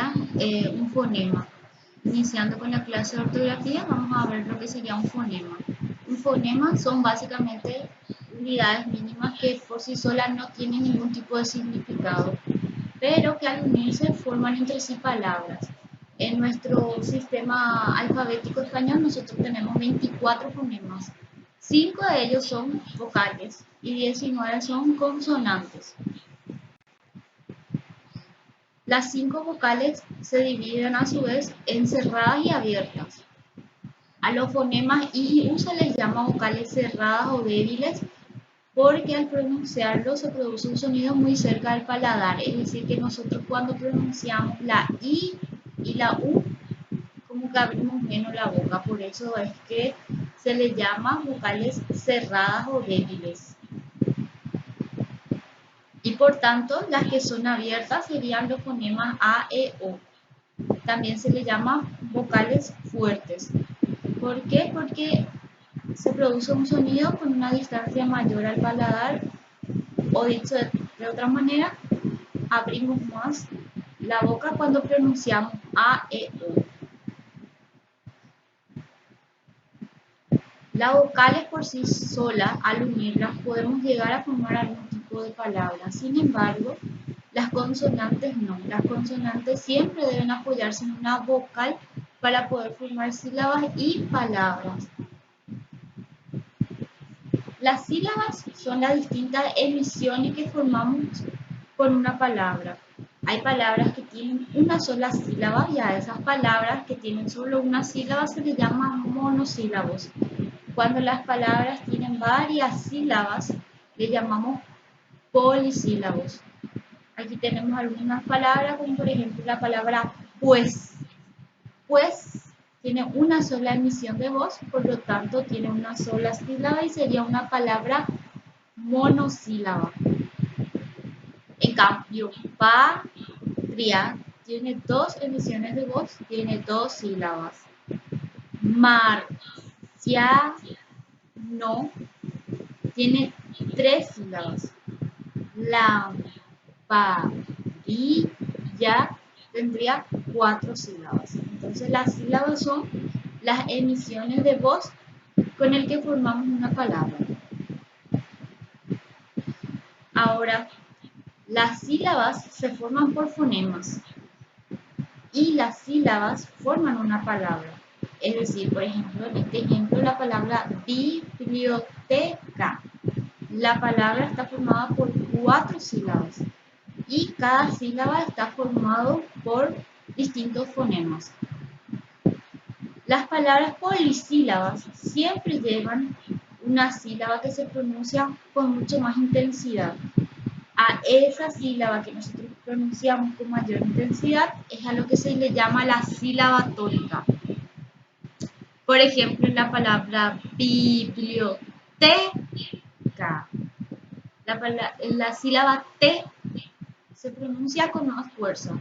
sería un fonema. Iniciando con la clase de ortografía, vamos a ver lo que sería un fonema. Un fonema son básicamente unidades mínimas que por sí solas no tienen ningún tipo de significado, pero que al unirse forman entre sí palabras. En nuestro sistema alfabético español nosotros tenemos 24 fonemas. 5 de ellos son vocales y 19 son consonantes. Las 5 vocales se dividen a su vez en cerradas y abiertas. A los fonemas I y U se les llama vocales cerradas o débiles porque al pronunciarlo se produce un sonido muy cerca del paladar, es decir, que nosotros cuando pronunciamos la I y la U, como que abrimos menos la boca, por eso es que se les llama vocales cerradas o débiles. Y por tanto, las que son abiertas serían los fonemas A, E, O. También se les llama vocales fuertes. ¿Por qué? Porque se produce un sonido con una distancia mayor al paladar, o dicho de otra manera, abrimos más la boca cuando pronunciamos A, E, O. Las vocales por sí solas, al unirlas, podemos llegar a formar algún tipo de palabra. Sin embargo, las consonantes no. Las consonantes siempre deben apoyarse en una vocal para poder formar sílabas y palabras. Las sílabas son las distintas emisiones que formamos con una palabra. Hay palabras que tienen una sola sílaba y a esas palabras que tienen solo una sílaba se les llama monosílabos. Cuando las palabras tienen varias sílabas, le llamamos polisílabos. Aquí tenemos algunas palabras, como por ejemplo la palabra pues. Pues tiene una sola emisión de voz, por lo tanto tiene una sola sílaba y sería una palabra monosílaba. En cambio, patria tiene dos emisiones de voz, tiene dos sílabas. Marciano tiene tres sílabas. Lamparilla tendría cuatro sílabas. Entonces las sílabas son las emisiones de voz con el que formamos una palabra. Ahora, las sílabas se forman por fonemas y las sílabas forman una palabra. Es decir, por ejemplo, en este ejemplo, la palabra biblioteca. La palabra está formada por cuatro sílabas y cada sílaba está formado por distintos fonemas. Las palabras polisílabas siempre llevan una sílaba que se pronuncia con mucho más intensidad. A esa sílaba que nosotros pronunciamos con mayor intensidad es a lo que se le llama la sílaba tónica. Por ejemplo, en la palabra biblioteca, la sílaba T se pronuncia con más fuerza.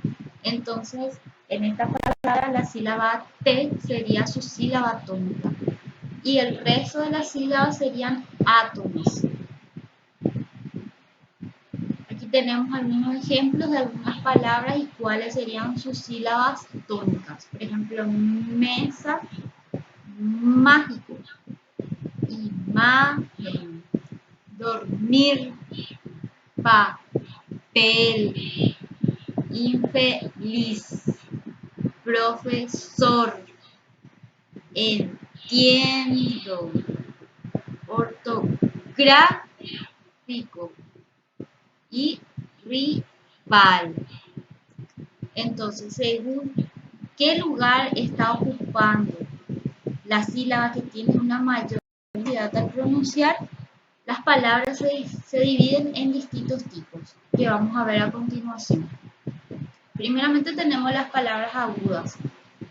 Entonces, en esta palabra la sílaba T sería su sílaba tónica y el resto de las sílabas serían átomos. Aquí tenemos algunos ejemplos de algunas palabras y cuáles serían sus sílabas tónicas. Por ejemplo, mesa, mágico, imagen, dormir, papel, infeliz, profesor, entiendo, ortográfico y rival. Entonces, según qué lugar está ocupando la sílaba que tiene una mayor cantidad al pronunciar, las palabras se dividen en distintos tipos que vamos a ver a continuación. Primeramente tenemos las palabras agudas.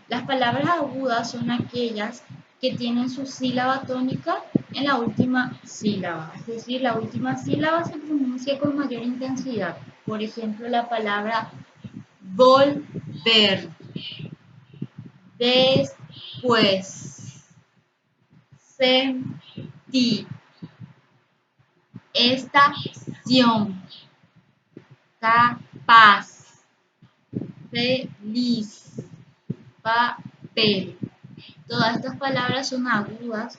Las palabras agudas son aquellas que tienen su sílaba tónica en la última sílaba, es decir, la última sílaba se pronuncia con mayor intensidad. Por ejemplo, la palabra volver, después, sentir, estación, capaz, feliz, papel. Todas estas palabras son agudas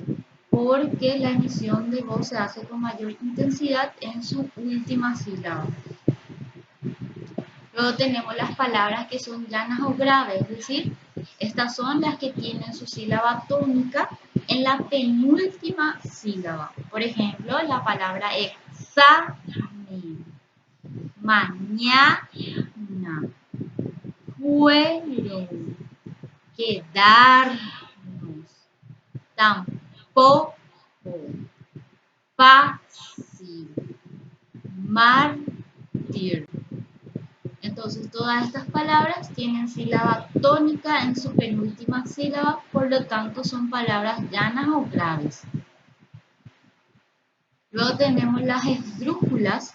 porque la emisión de voz se hace con mayor intensidad en su última sílaba. Luego tenemos las palabras que son llanas o graves, es decir, estas son las que tienen su sílaba tónica en la penúltima sílaba. Por ejemplo, la palabra examen, mañana, fueron, quedarnos, tampoco, fácil, mártir. Entonces, todas estas palabras tienen sílaba tónica en su penúltima sílaba, por lo tanto son palabras llanas o graves. Luego tenemos las esdrújulas,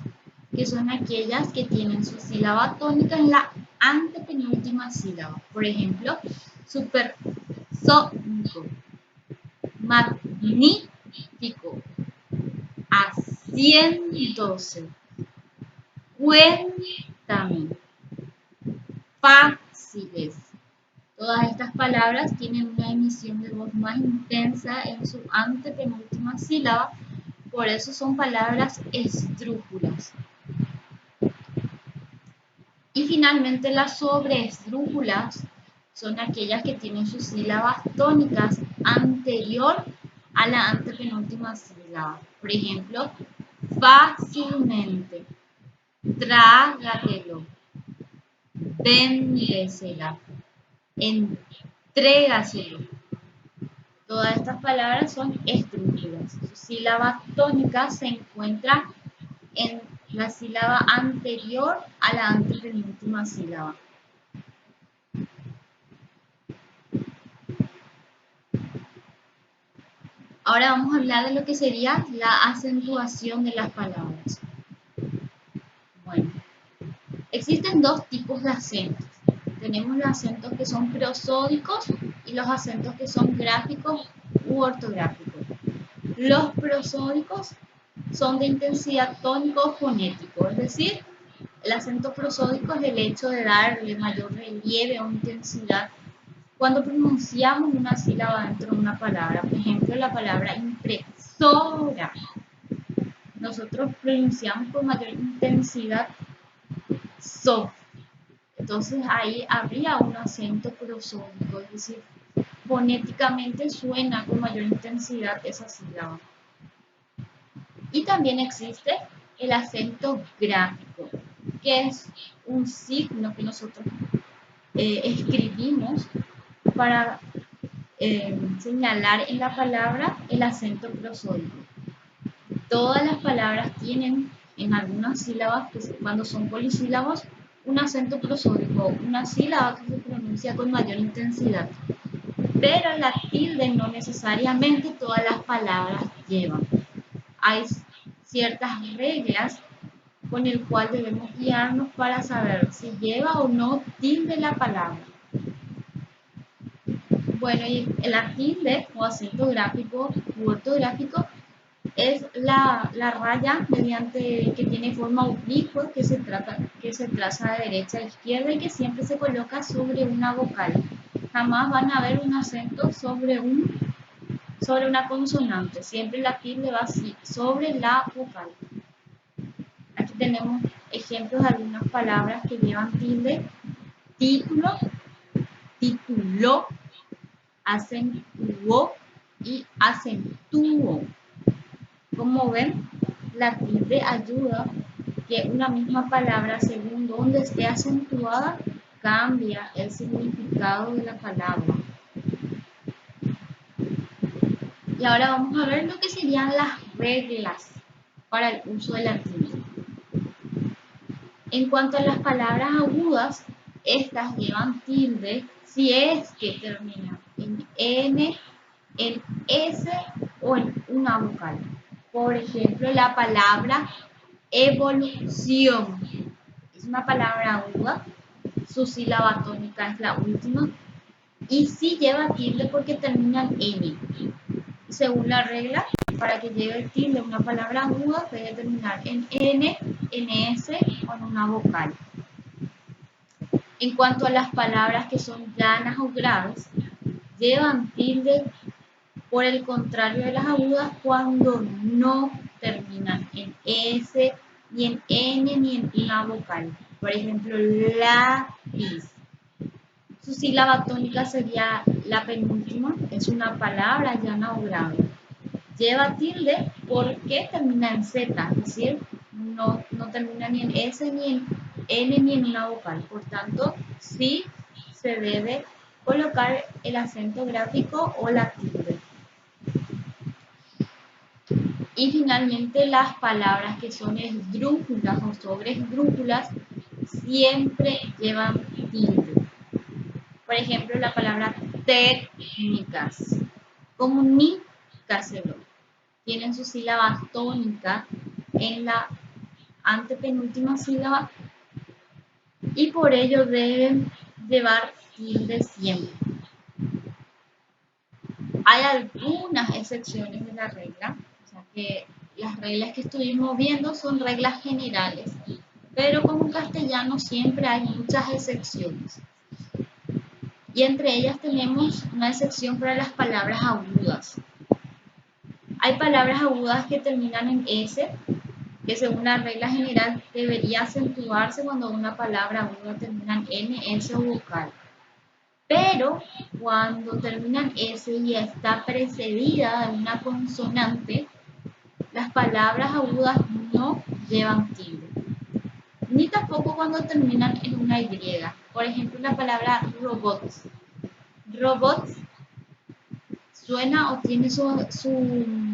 que son aquellas que tienen su sílaba tónica en la antepenúltima sílaba. Por ejemplo, supersónico, magnífico, haciéndose, cuéntame, fáciles. Todas estas palabras tienen una emisión de voz más intensa en su antepenúltima sílaba, por eso son palabras esdrújulas. Y finalmente las sobreesdrújulas son aquellas que tienen sus sílabas tónicas anterior a la antepenúltima sílaba. Por ejemplo, fácilmente, trágatelo, véndesela, entrégaselo. Todas estas palabras son esdrújulas. Su sílaba tónica se encuentra en la sílaba anterior a la antepenúltima sílaba. Ahora vamos a hablar de lo que sería la acentuación de las palabras. Bueno, existen dos tipos de acentos. Tenemos los acentos que son prosódicos y los acentos que son gráficos u ortográficos. Los prosódicos son de intensidad tónico-fonético, es decir, el acento prosódico es el hecho de darle mayor relieve o intensidad cuando pronunciamos una sílaba dentro de una palabra. Por ejemplo, la palabra impresora. Nosotros pronunciamos con mayor intensidad so. Entonces ahí habría un acento prosódico, es decir, fonéticamente suena con mayor intensidad esa sílaba. Y también existe el acento gráfico, que es un signo que nosotros escribimos para señalar en la palabra el acento prosódico. Todas las palabras tienen en algunas sílabas, cuando son polisílabos, un acento prosódico, una sílaba que se pronuncia con mayor intensidad. Pero la tilde no necesariamente todas las palabras llevan. Hay ciertas reglas con el cual debemos guiarnos para saber si lleva o no tilde la palabra. Bueno, y la tilde o acento gráfico u ortográfico es la raya que tiene forma oblicua que se traza de derecha a izquierda y que siempre se coloca sobre una vocal. Jamás van a ver un acento sobre una consonante, siempre la tilde va así, sobre la vocal. Aquí tenemos ejemplos de algunas palabras que llevan tilde: título, tituló, acentuó y acentuó. Como ven, la tilde ayuda que una misma palabra, según donde esté acentuada, cambia el significado de la palabra. Y ahora vamos a ver lo que serían las reglas para el uso de la tilde. En cuanto a las palabras agudas, estas llevan tilde si es que terminan en N, en S o en una vocal. Por ejemplo, la palabra evolución es una palabra aguda, su sílaba tónica es la última y sí lleva tilde porque termina en N. Según la regla, para que lleve el tilde una palabra aguda debe terminar en N, NS o en una vocal. En cuanto a las palabras que son llanas o graves, llevan tilde por el contrario de las agudas cuando no terminan en S, ni en N, ni en una vocal. Por ejemplo, lápiz. Su sílaba tónica sería la penúltima, es una palabra llana o grave. Lleva tilde porque termina en Z, es decir, no termina ni en S, ni en N, ni en una vocal. Por tanto, sí se debe colocar el acento gráfico o la tilde. Y finalmente las palabras que son esdrújulas o sobreesdrújulas siempre llevan tilde. Por ejemplo, la palabra técnicas, comunícaselo, tienen su sílaba tónica en la antepenúltima sílaba y por ello deben llevar tilde siempre. Hay algunas excepciones de la regla, o sea que las reglas que estuvimos viendo son reglas generales, pero como en castellano siempre hay muchas excepciones. Y entre ellas tenemos una excepción para las palabras agudas. Hay palabras agudas que terminan en S, que según la regla general debería acentuarse cuando una palabra aguda termina en N, S o vocal. Pero cuando termina en S y está precedida de una consonante, las palabras agudas no llevan tilde. Ni tampoco cuando terminan en una Y. Por ejemplo, la palabra robots. Robots suena o tiene su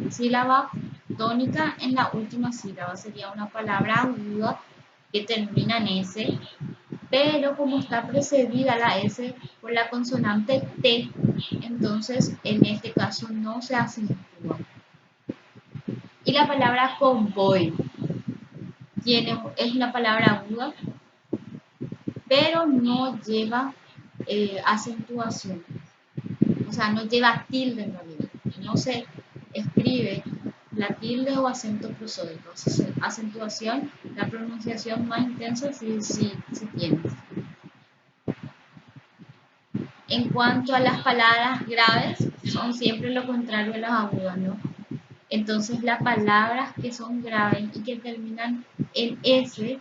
sílaba tónica en la última sílaba. Sería una palabra aguda que termina en S, pero como está precedida la S por la consonante T, entonces en este caso no se acentúa. Y la palabra convoy es una palabra aguda, pero no lleva acentuación. O sea, no lleva tilde en realidad. No se escribe la tilde o acento prosódico. Acentuación, la pronunciación más intensa sí tienes. En cuanto a las palabras graves, son siempre lo contrario de las agudas, ¿no? Entonces, las palabras que son graves y que terminan en S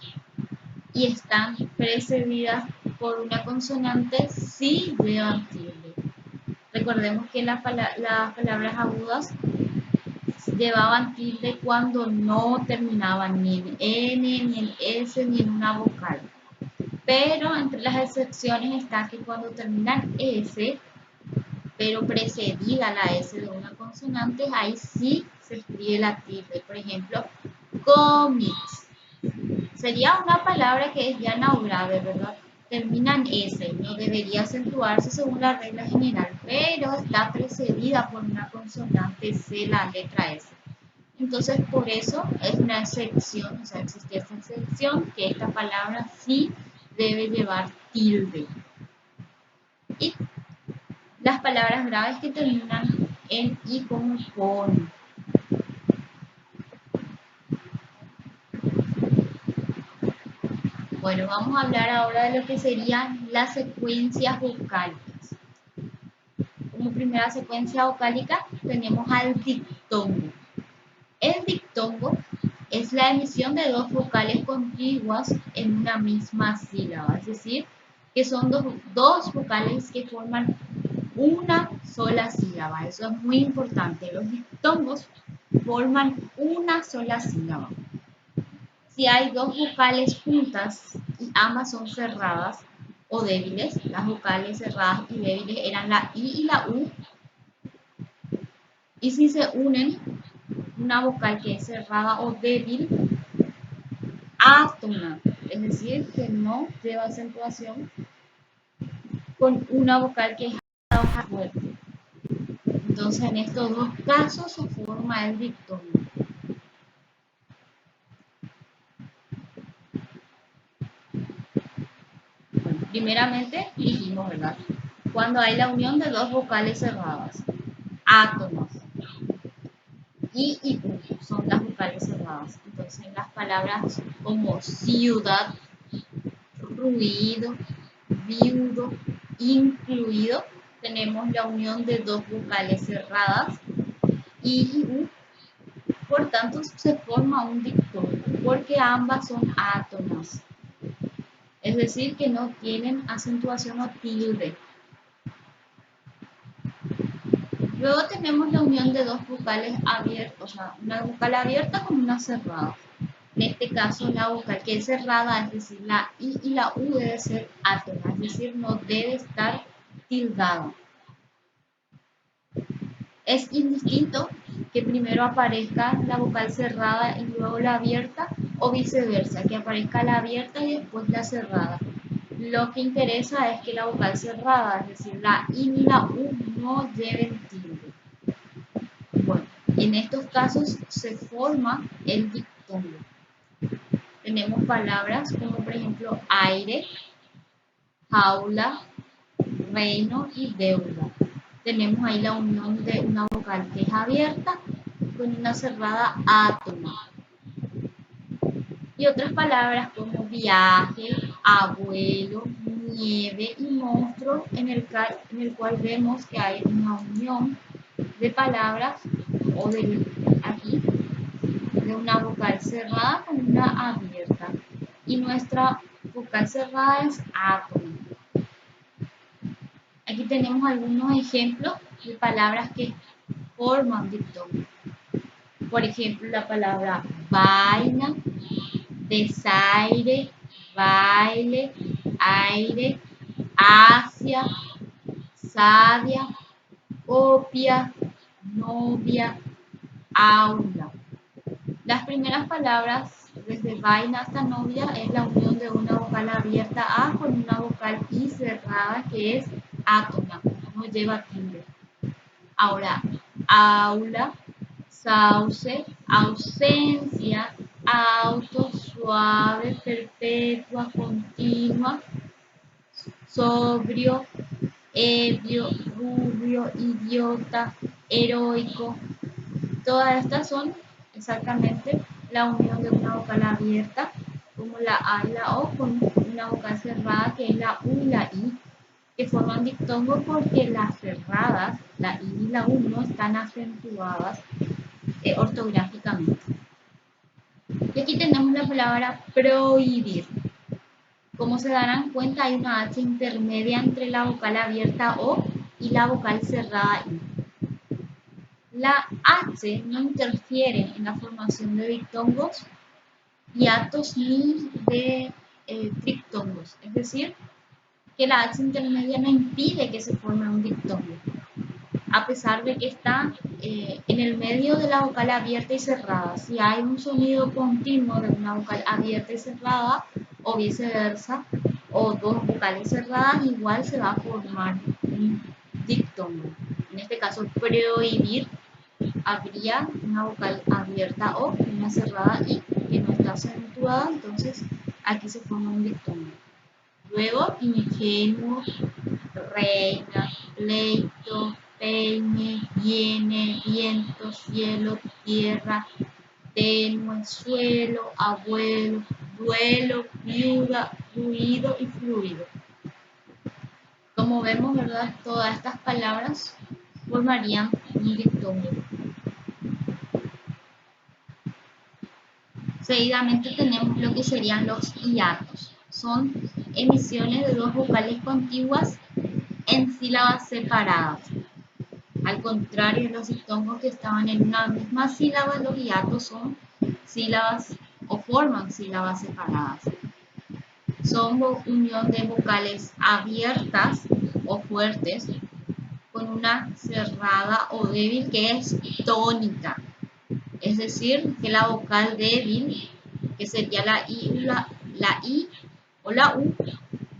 y están precedidas por una consonante sí llevan tilde. Recordemos que las palabras agudas llevaban tilde cuando no terminaban ni en N, ni en S, ni en una vocal. Pero entre las excepciones está que cuando terminan S, pero precedida la S de una consonante, ahí sí se escribe la tilde. Por ejemplo, cómics. Sería una palabra que es llana o grave, ¿verdad? Termina en S, no debería acentuarse según la regla general, pero está precedida por una consonante C, la letra S. Entonces, por eso es una excepción, o sea, existe esta excepción que esta palabra sí debe llevar tilde. Y las palabras graves que terminan en I como con. Bueno, vamos a hablar ahora de lo que serían las secuencias vocálicas. Como primera secuencia vocálica tenemos al diptongo. El diptongo es la emisión de dos vocales contiguas en una misma sílaba, es decir, que son dos vocales que forman una sola sílaba. Eso es muy importante. Los diptongos forman una sola sílaba. Si hay dos vocales juntas y ambas son cerradas o débiles, las vocales cerradas y débiles eran la I y la U, y si se unen una vocal que es cerrada o débil, átona, es decir, que no lleva acentuación, con una vocal que es fuerte. Entonces, en estos dos casos se forma el diptongo. Bueno, primeramente dijimos, ¿verdad? Cuando hay la unión de dos vocales cerradas, átomos. I y U son las vocales cerradas. Entonces, en las palabras como ciudad, ruido, viudo, incluido. Tenemos la unión de dos vocales cerradas, I y U. Por tanto, se forma un diptongo porque ambas son átonas. Es decir, que no tienen acentuación o tilde. Luego tenemos la unión de dos vocales abiertas, o sea, una vocal abierta con una cerrada. En este caso, la vocal que es cerrada, es decir, la I y la U debe ser átona, es decir, no debe estar tildada. Es indistinto que primero aparezca la vocal cerrada y luego la abierta, o viceversa, que aparezca la abierta y después la cerrada. Lo que interesa es que la vocal cerrada, es decir, la I y la U, no lleven tilde. Bueno, en estos casos se forma el diptongo. Tenemos palabras como por ejemplo aire, jaula, reino y deuda. Tenemos ahí la unión de una vocal que es abierta con una cerrada átona. Y otras palabras como viaje, abuelo, nieve y monstruo, en el cual vemos que hay una unión de palabras o de aquí de una vocal cerrada con una abierta. Y nuestra vocal cerrada es átona. Aquí tenemos algunos ejemplos de palabras que forman diptongo. Por ejemplo, la palabra vaina, desaire, baile, aire, Asia, sabia, copia, novia, aula. Las primeras palabras, desde vaina hasta novia, es la unión de una vocal abierta A con una vocal I cerrada que es átona, no lleva tilde. Ahora, aula, sauce, ausencia, auto, suave, perpetua, continua, sobrio, ebrio, rubio, idiota, heroico. Todas estas son exactamente la unión de una vocal abierta, como la A y la O, con una vocal cerrada que es la U y la I, que forman diptongo porque las cerradas, la I y la U, no están acentuadas ortográficamente. Y aquí tenemos la palabra prohibir. Como se darán cuenta, hay una H intermedia entre la vocal abierta O y la vocal cerrada I. La H no interfiere en la formación de diptongos, hiatos ni de triptongos, es decir, que la H intermedia no impide que se forme un diptongo, a pesar de que está en el medio de la vocal abierta y cerrada. Si hay un sonido continuo de una vocal abierta y cerrada, o viceversa, o dos vocales cerradas, igual se va a formar un diptongo. En este caso, prohibir, habría una vocal abierta o una cerrada y que no está acentuada, entonces aquí se forma un diptongo. Luego, ingenuo, reina, pleito, peine, viene, viento, cielo, tierra, tenue, suelo, abuelo, duelo, viuda, ruido y fluido. Como vemos, ¿verdad? Todas estas palabras formarían un diptongo. Seguidamente tenemos lo que serían los hiatos. Son emisiones de dos vocales contiguas en sílabas separadas. Al contrario de los diptongos que estaban en una misma sílaba, los hiatos son sílabas o forman sílabas separadas. Son unión de vocales abiertas o fuertes con una cerrada o débil que es tónica. Es decir, que la vocal débil, que sería la I o la U,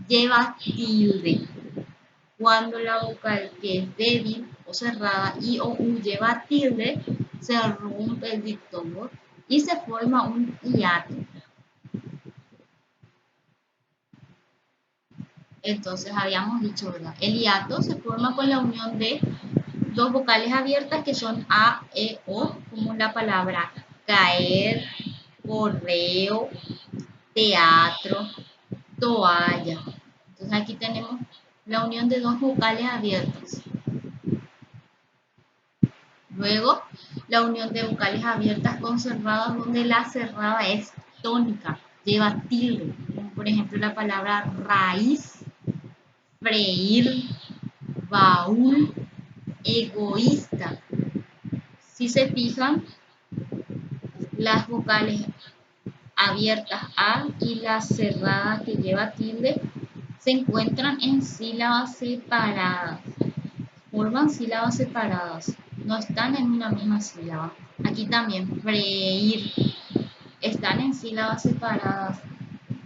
lleva tilde. Cuando la vocal que es débil o cerrada, I o U, lleva tilde, se rompe el diptongo y se forma un hiato. Entonces habíamos dicho, ¿verdad? El hiato se forma con la unión de dos vocales abiertas que son A, E, O, como la palabra caer, correo, teatro, toalla. Entonces Entonces aquí tenemos la unión de dos vocales abiertas. Luego, la unión de vocales abiertas con cerradas, donde la cerrada es tónica, lleva tilde, como por ejemplo la palabra raíz, freír, baúl, egoísta. Si se fijan, las vocales abiertas A y la cerrada que lleva tilde se encuentran en sílabas separadas, forman sílabas separadas, no están en una misma sílaba. Aquí también, freír, están en sílabas separadas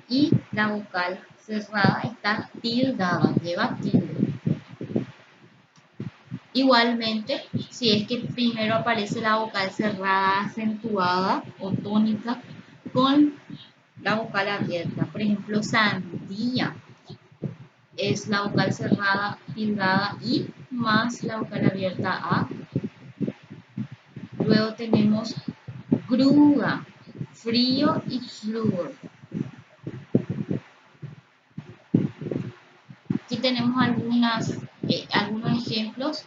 y la vocal cerrada está tildada, lleva tilde. Igualmente, si es que primero aparece la vocal cerrada acentuada o tónica con la vocal abierta, por ejemplo, sandía es la vocal cerrada tildada y más la vocal abierta a. Luego tenemos grúa, frío y flúor. Aquí tenemos algunos ejemplos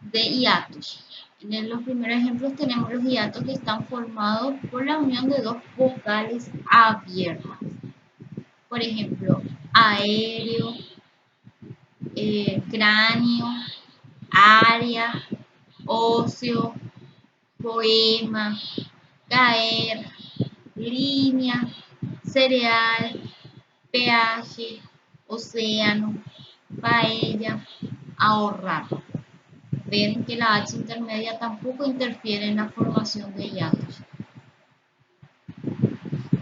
de hiatos. En los primeros ejemplos tenemos los hiatos que están formados por la unión de dos vocales abiertas. Por ejemplo, aéreo, cráneo, área, óseo, poema, caer, línea, cereal, peaje, océano, paella, ahorrar. Ven que la H intermedia tampoco interfiere en la formación de hiatos.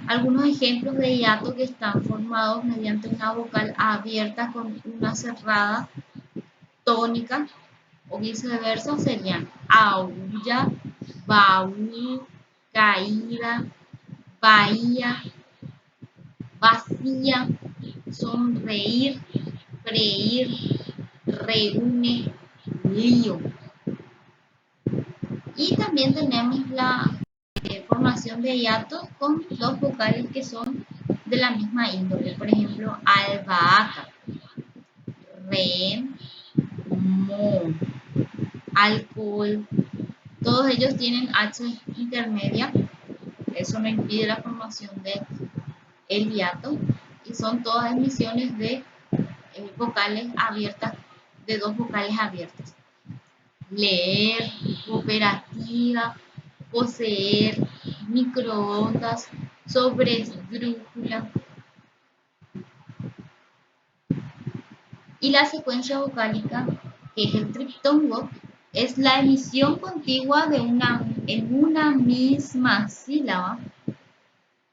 Algunos ejemplos de hiatos que están formados mediante una vocal abierta con una cerrada tónica o viceversa serían aulla, baúl, caída, bahía, vacía, sonreír, freír, reúne, lío. Y también tenemos la formación de hiatos con dos vocales que son de la misma índole. Por ejemplo, albahaca, rehén, mo, alcohol. Todos ellos tienen H intermedia. Eso no impide la formación de el hiato. Y son todas emisiones de vocales abiertas, de dos vocales abiertas. Leer, cooperativa, poseer, microondas, sobre esdrújula. Y la secuencia vocálica, que es el triptongo, es la emisión contigua en una misma sílaba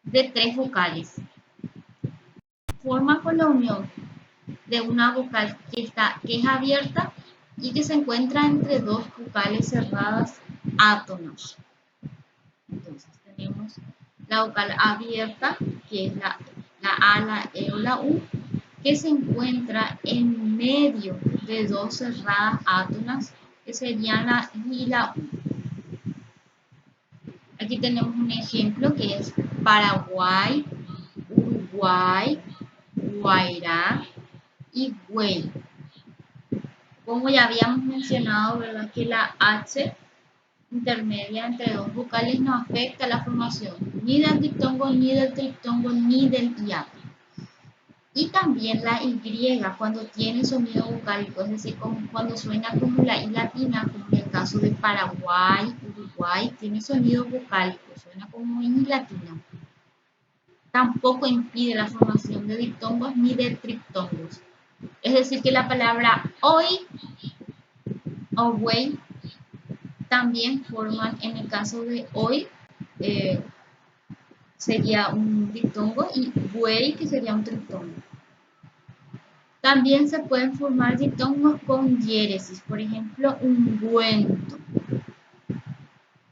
de tres vocales. Forma con la unión de una vocal que es abierta y que se encuentra entre dos vocales cerradas átonas. Entonces tenemos la vocal abierta, que es la A, la E o la U, que se encuentra en medio de dos cerradas átonas, que serían la I y la U. Aquí tenemos un ejemplo que es Paraguay, Uruguay, Guairá y Güey. Como ya habíamos mencionado, ¿verdad? Que la H intermedia entre dos vocales no afecta la formación ni del diptongo, ni del triptongo, ni del hiato. Y también la Y cuando tiene sonido vocálico, es decir, cuando suena como la I latina, como en el caso de Paraguay, Uruguay, tiene sonido vocálico, suena como I latina. Tampoco impide la formación de diptongos ni de triptongos. Es decir, que la palabra hoy o güey también forman, en el caso de hoy, sería un diptongo y güey que sería un triptongo. También se pueden formar diptongos con diéresis, por ejemplo, ungüento.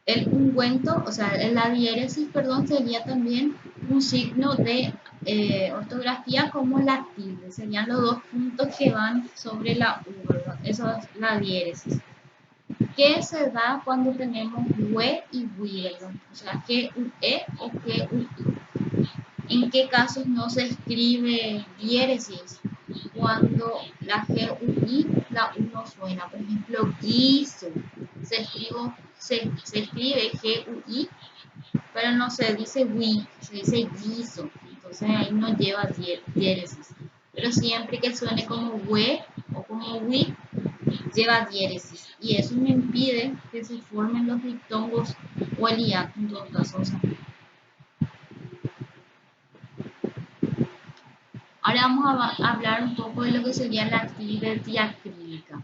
El ungüento, o sea, la diéresis, perdón, sería también un signo de ortografía como la tilde. Serían los dos puntos que van sobre la U, ¿verdad? Eso es la diéresis. ¿Qué se da cuando tenemos ue y wi, ¿verdad? O sea, que UE o que UI. ¿En qué casos no se escribe diéresis? cuando la GUI, la U no suena. Por ejemplo, guiso. Se escribe GUI, pero no se dice WI, se dice guiso. Entonces ahí no lleva diéresis. Pero siempre que suene como WE o como WI, lleva diéresis. Y eso me impide que se formen los diptongos o el hiato en todo caso. O sea, ahora vamos a hablar un poco de lo que sería la tilde diacrítica.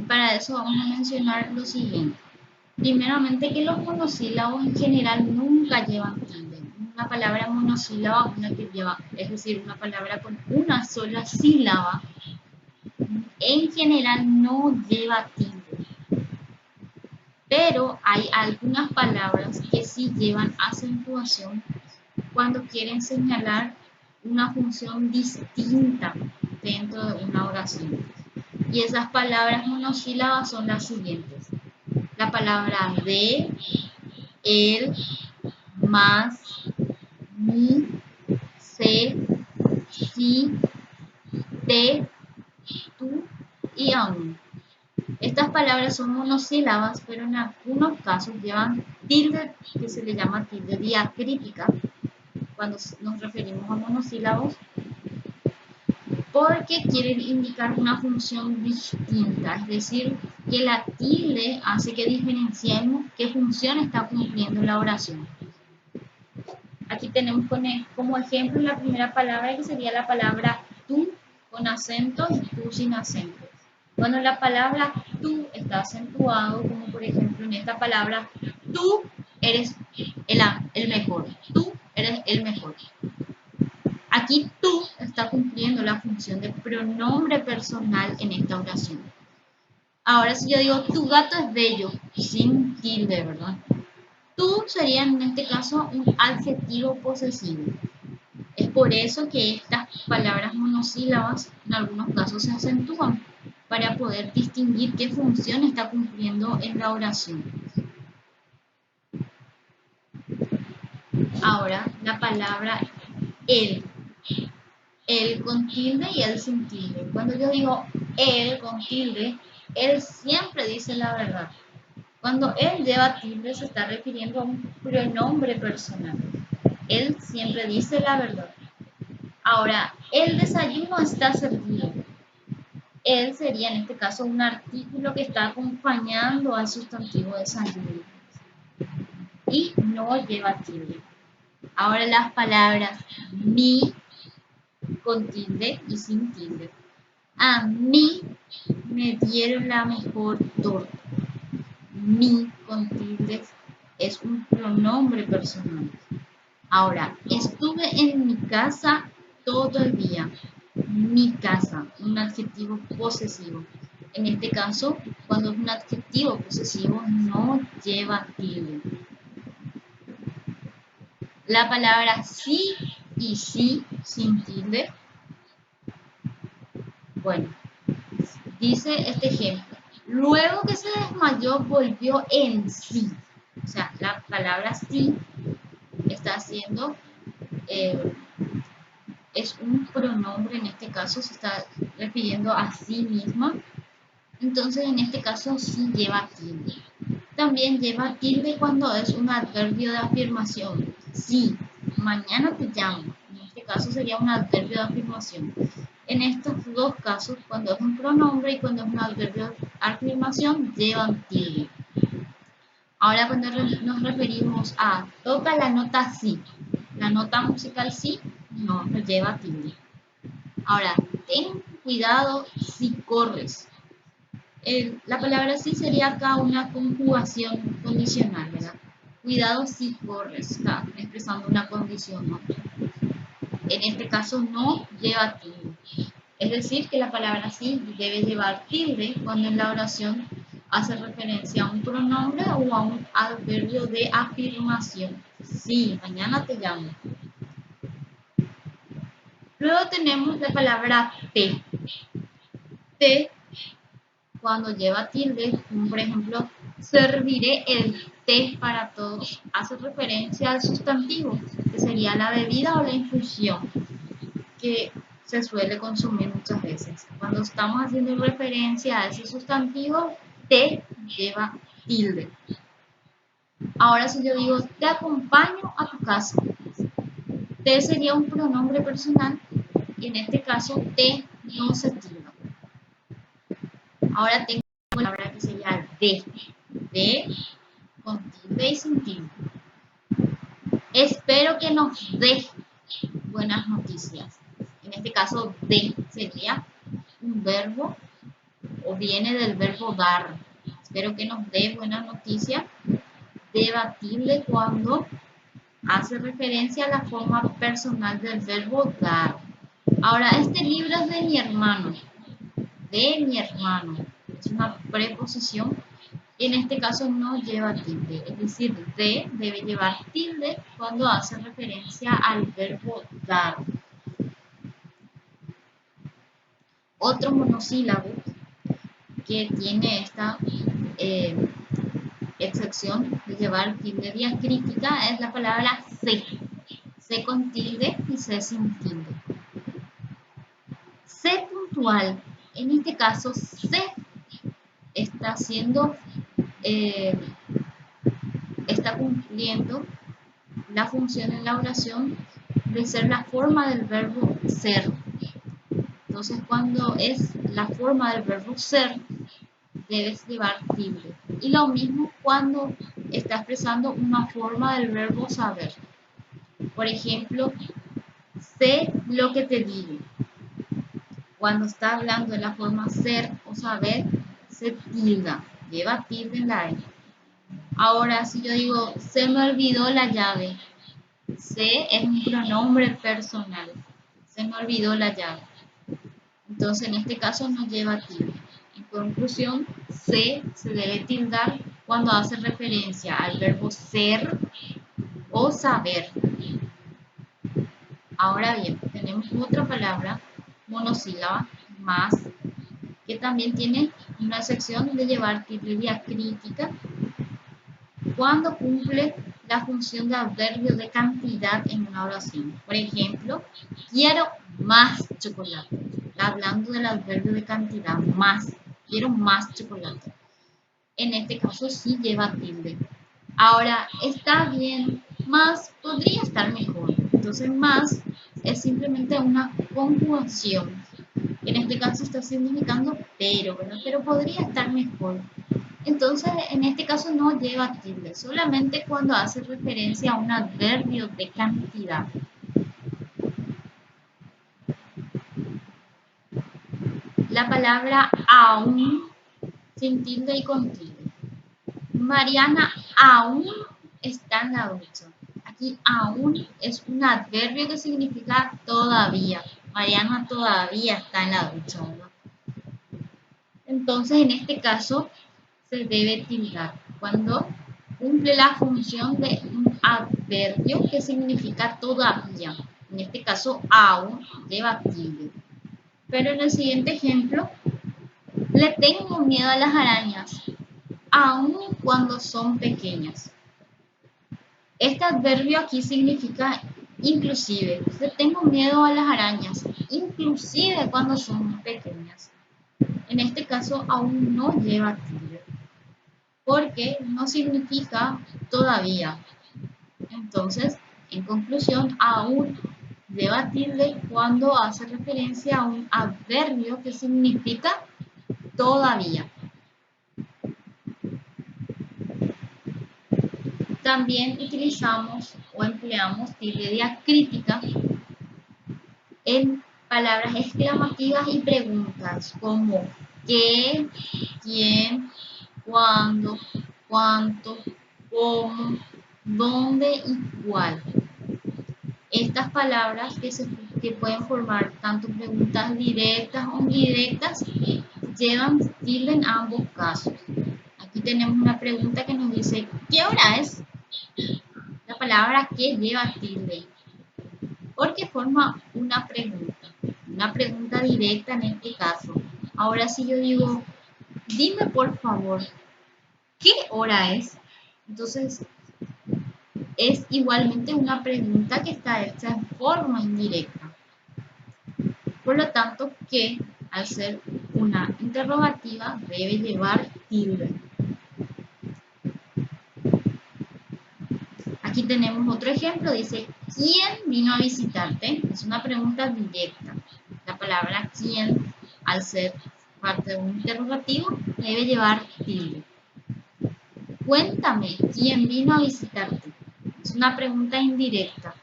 Para eso vamos a mencionar lo siguiente. Primeramente que los monosílabos en general nunca llevan tilde. Una palabra monosílaba, una que lleva, es decir, una palabra con una sola sílaba, en general no lleva tilde. Pero hay algunas palabras que sí llevan acentuación cuando quieren señalar una función distinta dentro de una oración. Y esas palabras monosílabas son las siguientes. La palabra de, el, más, mi, se, si, te, tú y aún. Estas palabras son monosílabas, pero en algunos casos llevan tilde, que se le llama tilde diacrítica, cuando nos referimos a monosílabos, porque quieren indicar una función distinta, es decir, que la tilde hace que diferenciemos qué función está cumpliendo la oración. Aquí tenemos como ejemplo la primera palabra, que sería la palabra tú con acento y tú sin acento. Cuando la palabra tú está acentuado, como por ejemplo en esta palabra, tú eres el mejor, tú eres el mejor. Aquí tú está cumpliendo la función de pronombre personal en esta oración. Ahora si yo digo tu gato es bello, sin tilde, ¿verdad? Tú sería en este caso un adjetivo posesivo. Es por eso que estas palabras monosílabas en algunos casos se acentúan para poder distinguir qué función está cumpliendo en la oración. Ahora la palabra el. El con tilde y el sin tilde. Cuando yo digo él con tilde, él siempre dice la verdad. Cuando él lleva tilde se está refiriendo a un pronombre personal. Él siempre dice la verdad. Ahora, el desayuno está servido. Él sería en este caso un artículo que está acompañando al sustantivo desayuno y no lleva tilde. Ahora las palabras mi con tilde y sin tilde. A mí me dieron la mejor torta. Mi con tilde es un pronombre personal. Ahora, estuve en mi casa todo el día. Mi casa, un adjetivo posesivo. En este caso, cuando es un adjetivo posesivo, no lleva tilde. La palabra sí y sí sin tilde. Bueno, dice este ejemplo. Luego que se desmayó, volvió en sí. O sea, la palabra sí está haciendo... es un pronombre, en este caso se está refiriendo a sí misma, entonces en este caso sí lleva tilde. También lleva tilde cuando es un adverbio de afirmación. Sí, mañana te llamo. En este caso sería un adverbio de afirmación. En estos dos casos, cuando es un pronombre y cuando es un adverbio de afirmación, llevan tilde. Ahora cuando nos referimos a toca la nota sí, la nota musical sí, no lleva tilde. Ahora, ten cuidado si corres. La palabra sí sería acá una conjugación condicional, ¿verdad? Cuidado si corres, está expresando una condición, ¿no? En este caso no lleva tilde. Es decir, que la palabra sí debe llevar tilde cuando en la oración hace referencia a un pronombre o a un adverbio de afirmación. Sí, mañana te llamo. Luego tenemos la palabra te. Te, cuando lleva tilde, como por ejemplo, serviré el té para todos, hace referencia al sustantivo, que sería la bebida o la infusión, que se suele consumir muchas veces. Cuando estamos haciendo referencia a ese sustantivo, te lleva tilde. Ahora si yo digo, te acompaño a tu casa, te sería un pronombre personal y en este caso te no se tilda. Ahora tengo la palabra que sería de con tilde y sin tilde. Espero que nos dé buenas noticias. En este caso, de sería un verbo o viene del verbo dar. Espero que nos dé buenas noticias. Debatible cuando hace referencia a la forma personal del verbo dar. Ahora, este libro es de mi hermano. De mi hermano. Es una preposición y en este caso no lleva tilde. Es decir, de debe llevar tilde cuando hace referencia al verbo dar. Otro monosílabo que tiene esta excepción de llevar tilde diacrítica es la palabra se. Se con tilde y se sin tilde. Se puntual. En este caso, se está haciendo, está cumpliendo la función en la oración de ser la forma del verbo ser. Entonces, cuando es la forma del verbo ser, debes llevar tilde. Y lo mismo cuando está expresando una forma del verbo saber. Por ejemplo, sé lo que te digo. Cuando está hablando de la forma ser o saber, se tilda, lleva tilde en la E. Ahora, si yo digo, se me olvidó la llave, se es un pronombre personal, se me olvidó la llave. Entonces, en este caso no lleva tilde. En conclusión, se debe tildar cuando hace referencia al verbo ser o saber. Ahora bien, tenemos otra palabra monosílaba más que también tiene una sección de llevar tilde diacrítica cuando cumple la función de adverbio de cantidad en una oración. Por ejemplo, quiero más chocolate. Está hablando del adverbio de cantidad, más. Quiero más chocolate. En este caso sí lleva tilde. Ahora, está bien, más podría estar mejor. Entonces, más es simplemente una conjugación. En este caso está significando pero, ¿verdad? Pero podría estar mejor. Entonces, en este caso no lleva tilde, solamente cuando hace referencia a un adverbio de cantidad. La palabra aún, sin tilde y con tilde. Mariana aún está en la ducha. Aquí aún es un adverbio que significa todavía. Mariana todavía está en la ducha, ¿verdad? Entonces, en este caso, se debe tildar cuando cumple la función de un adverbio que significa todavía. En este caso, aún lleva tilde. Pero en el siguiente ejemplo, le tengo miedo a las arañas, aun cuando son pequeñas. Este adverbio aquí significa inclusive. Le tengo miedo a las arañas, inclusive cuando son muy pequeñas. En este caso, aún no lleva tilde, porque no significa todavía. Entonces, en conclusión, aún lleva tilde cuando hace referencia a un adverbio que significa todavía. También utilizamos o empleamos tilde diacrítica en palabras exclamativas y preguntas como qué, quién, cuándo, cuánto, cómo, dónde y cuál. Estas palabras que pueden formar tanto preguntas directas o indirectas llevan tilde en ambos casos. Aquí tenemos una pregunta que nos dice ¿qué hora es? La palabra que lleva tilde porque forma una pregunta directa en este caso. Ahora si yo digo, dime por favor, ¿qué hora es? Entonces es igualmente una pregunta que está hecha en forma indirecta. Por lo tanto, que al ser una interrogativa debe llevar tilde. Aquí tenemos otro ejemplo, dice, ¿quién vino a visitarte? Es una pregunta directa. La palabra quién, al ser parte de un interrogativo, debe llevar tilde. Cuéntame, ¿quién vino a visitarte? Es una pregunta indirecta.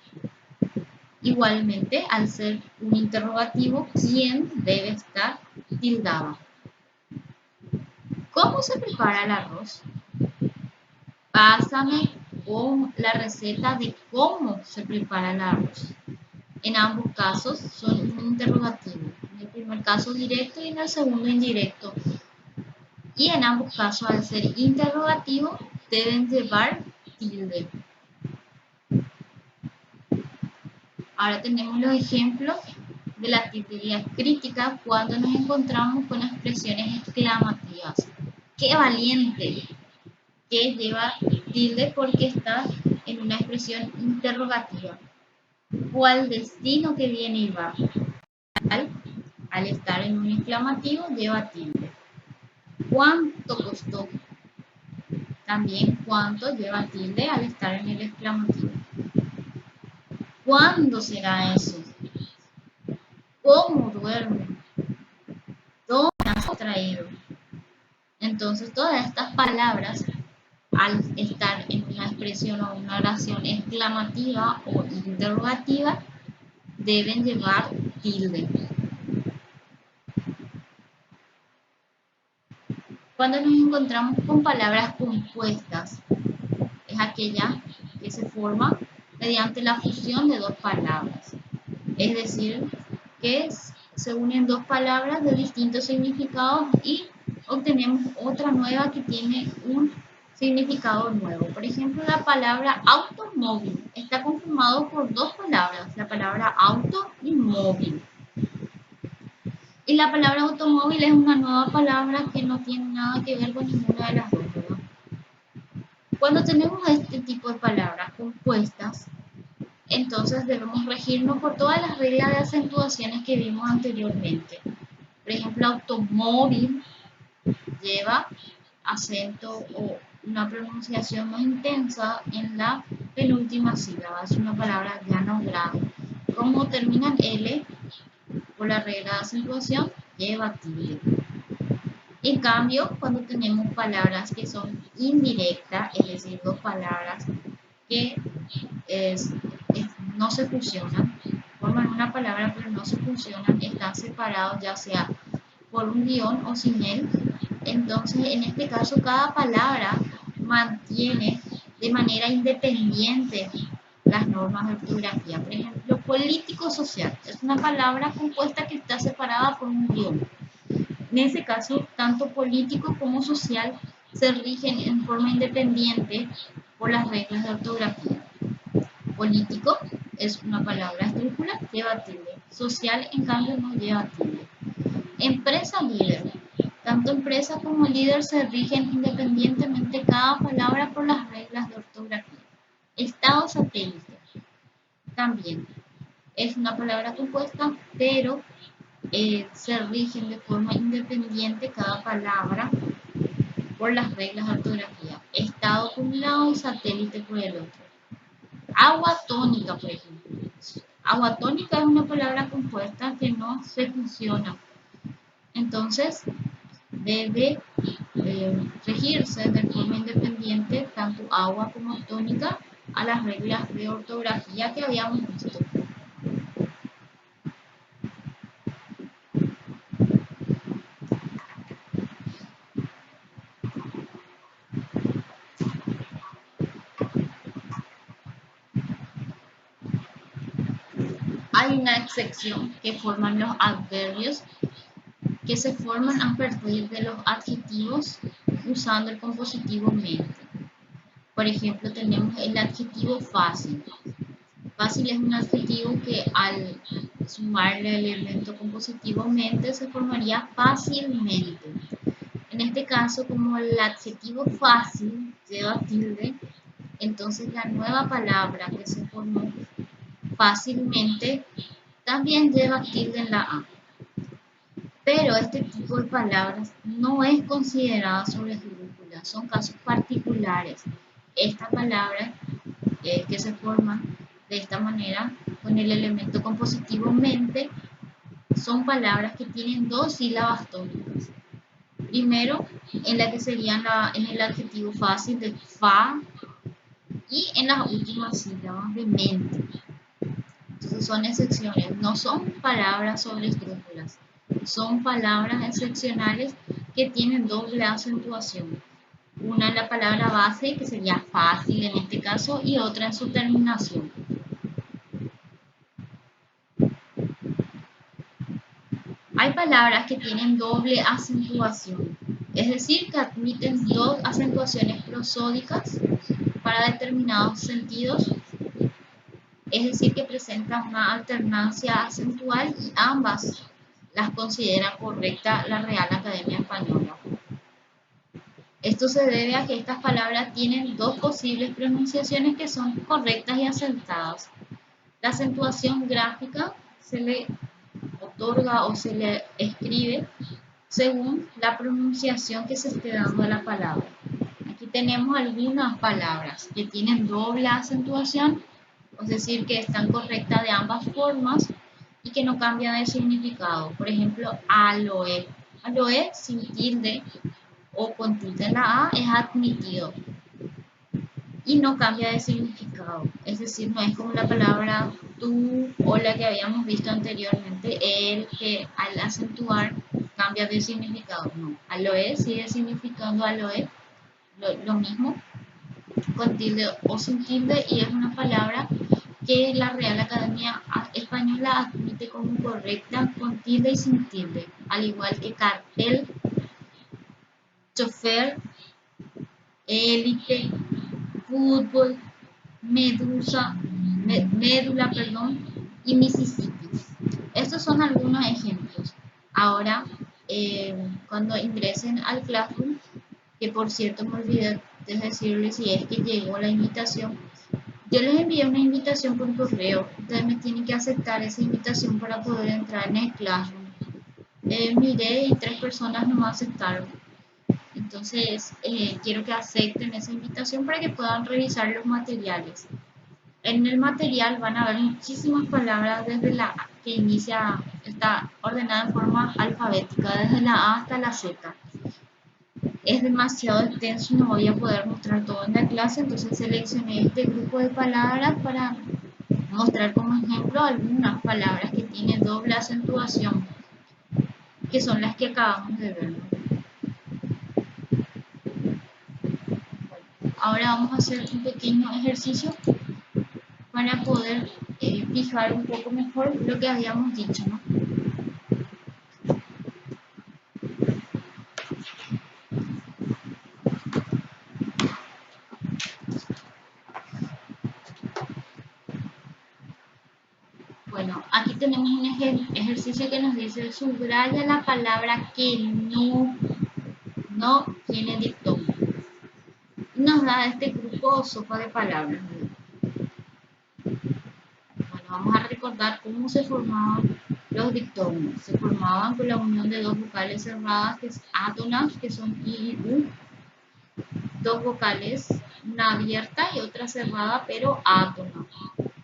Igualmente, al ser un interrogativo, ¿quién debe estar tildado? ¿Cómo se prepara el arroz? Pásame con la receta de cómo se prepara el arroz. En ambos casos son un interrogativo. En el primer caso directo y en el segundo indirecto. Y en ambos casos, al ser interrogativo, deben llevar tilde. Ahora tenemos los ejemplos de la actividad crítica cuando nos encontramos con expresiones exclamativas. ¡Qué valiente! Que lleva tilde porque está en una expresión interrogativa. ¿Cuál destino que viene y va? Al estar en un exclamativo lleva tilde. ¿Cuánto costó? También cuánto lleva tilde al estar en el exclamativo. ¿Cuándo será eso? ¿Cómo duerme? ¿Dónde has traído? Entonces todas estas palabras al estar en una expresión o una oración exclamativa o interrogativa deben llevar tilde. Cuando nos encontramos con palabras compuestas, es aquella que se forma mediante la fusión de dos palabras. Es decir, que se unen dos palabras de distintos significados y obtenemos otra nueva que tiene un significado nuevo. Por ejemplo, la palabra automóvil está conformado por dos palabras, la palabra auto y móvil. Y la palabra automóvil es una nueva palabra que no tiene nada que ver con ninguna de las dos, ¿verdad? Cuando tenemos este tipo de palabras compuestas, entonces debemos regirnos por todas las reglas de acentuaciones que vimos anteriormente. Por ejemplo, automóvil lleva acento o una pronunciación más intensa en la penúltima sílaba. Es una palabra ya no grave. Como termina en L, por la regla de acentuación, lleva tilde. En cambio, cuando tenemos palabras que son indirectas, es decir, dos palabras que no se fusionan, forman una palabra pero no se fusionan, están separados ya sea por un guión o sin él, entonces en este caso cada palabra mantiene de manera independiente las normas de ortografía. Por ejemplo, político-social es una palabra compuesta que está separada por un guión. En ese caso, tanto político como social se rigen en forma independiente por las reglas de ortografía. Político es una palabra esdrújula, lleva tilde. Social, en cambio, no lleva tilde. Empresa líder. Tanto empresa como líder se rigen independientemente cada palabra por las reglas de ortografía. Estado satélite. También es una palabra compuesta, pero se rigen de forma independiente cada palabra por las reglas de ortografía. Estado por un lado y satélite por el otro. Agua tónica, por ejemplo. Agua tónica es una palabra compuesta que no se fusiona. Entonces, debe regirse de forma independiente tanto agua como tónica a las reglas de ortografía que habíamos visto. Hay una excepción que forman los adverbios que se forman a partir de los adjetivos usando el compositivo mente. Por ejemplo, tenemos el adjetivo fácil. Fácil es un adjetivo que al sumarle el elemento compositivo mente se formaría fácilmente. En este caso, como el adjetivo fácil lleva tilde, entonces la nueva palabra que se formó fácilmente también lleva tilde en la A. Pero este tipo de palabras no es considerada sobre esdrújula, son casos particulares. Esta palabra que se forma de esta manera con el elemento compositivo mente son palabras que tienen dos sílabas tónicas. Primero, en la que serían en el adjetivo fácil de fa y en las últimas sílabas de mente. Entonces son excepciones, no son palabras sobre estrújulas, son palabras excepcionales que tienen doble acentuación. Una en la palabra base, que sería fácil en este caso, y otra en su terminación. Hay palabras que tienen doble acentuación, es decir, que admiten dos acentuaciones prosódicas para determinados sentidos, es decir, que presentan una alternancia acentual y ambas las considera correcta la Real Academia Española. Esto se debe a que estas palabras tienen dos posibles pronunciaciones que son correctas y acertadas. La acentuación gráfica se le otorga o se le escribe según la pronunciación que se esté dando a la palabra. Aquí tenemos algunas palabras que tienen doble acentuación, es decir, que están correctas de ambas formas y que no cambian de significado. Por ejemplo, aloe. Aloe sin tilde o con tilde en la A es admitido y no cambia de significado. Es decir, no es como la palabra tú o la que habíamos visto anteriormente, el, que al acentuar cambia de significado. No, aloe sigue significando aloe, lo mismo con tilde o sin tilde, y es una palabra que la Real Academia Española admite como correcta con tilde y sin tilde, al igual que cartel, chofer, élite, fútbol, médula, perdón, y Mississippi. Estos son algunos ejemplos. Ahora, cuando ingresen al Classroom, que por cierto me olvidé de decirles si es que llegó la invitación, yo les envié una invitación por correo. Ustedes me tienen que aceptar esa invitación para poder entrar en el Classroom. Miré y 3 personas no me aceptaron. Entonces, quiero que acepten esa invitación para que puedan revisar los materiales. En el material van a ver muchísimas palabras desde la A, que inicia, está ordenada en forma alfabética, desde la A hasta la Z. Es demasiado extenso y no voy a poder mostrar todo en la clase, entonces seleccioné este grupo de palabras para mostrar como ejemplo algunas palabras que tienen doble acentuación, que son las que acabamos de ver. Ahora vamos a hacer un pequeño ejercicio para poder fijar un poco mejor lo que habíamos dicho, ¿no? Bueno, aquí tenemos un ejercicio que nos dice subraya la palabra que no tiene diptongo. Nos da este grupo sopa de palabras. Bueno, vamos a recordar cómo se formaban los diptongos. Se formaban con la unión de dos vocales cerradas, que es átonas, que son I y U, dos vocales, una abierta y otra cerrada, pero átona,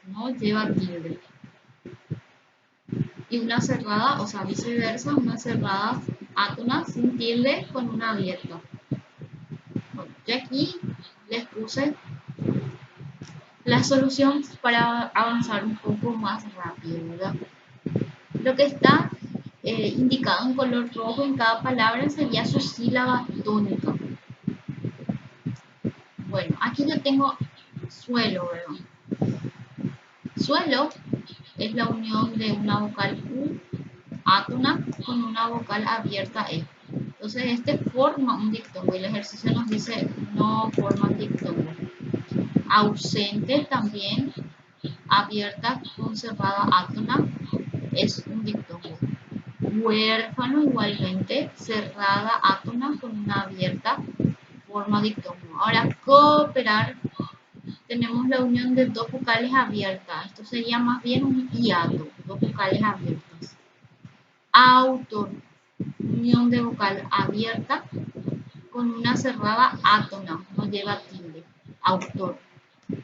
no lleva tilde. Y una cerrada, o sea, viceversa, una cerrada átona sin tilde con una abierta. Bueno, yo aquí les puse la solución para avanzar un poco más rápido, ¿verdad? Lo que está indicado en color rojo en cada palabra sería su sílaba tónica. Bueno, aquí yo tengo suelo, ¿verdad? Suelo es la unión de una vocal U átona con una vocal abierta E. Entonces este forma un diptongo y el ejercicio nos dice no forma un diptongo. Ausente también, abierta con cerrada átona, es un diptongo. Huérfano igualmente, cerrada átona con una abierta, forma diptongo. Ahora cooperar, tenemos la unión de dos vocales abiertas. Esto sería más bien un hiato, dos vocales abiertas. Autor, unión de vocal abierta con una cerrada átona, no lleva tilde. Autor,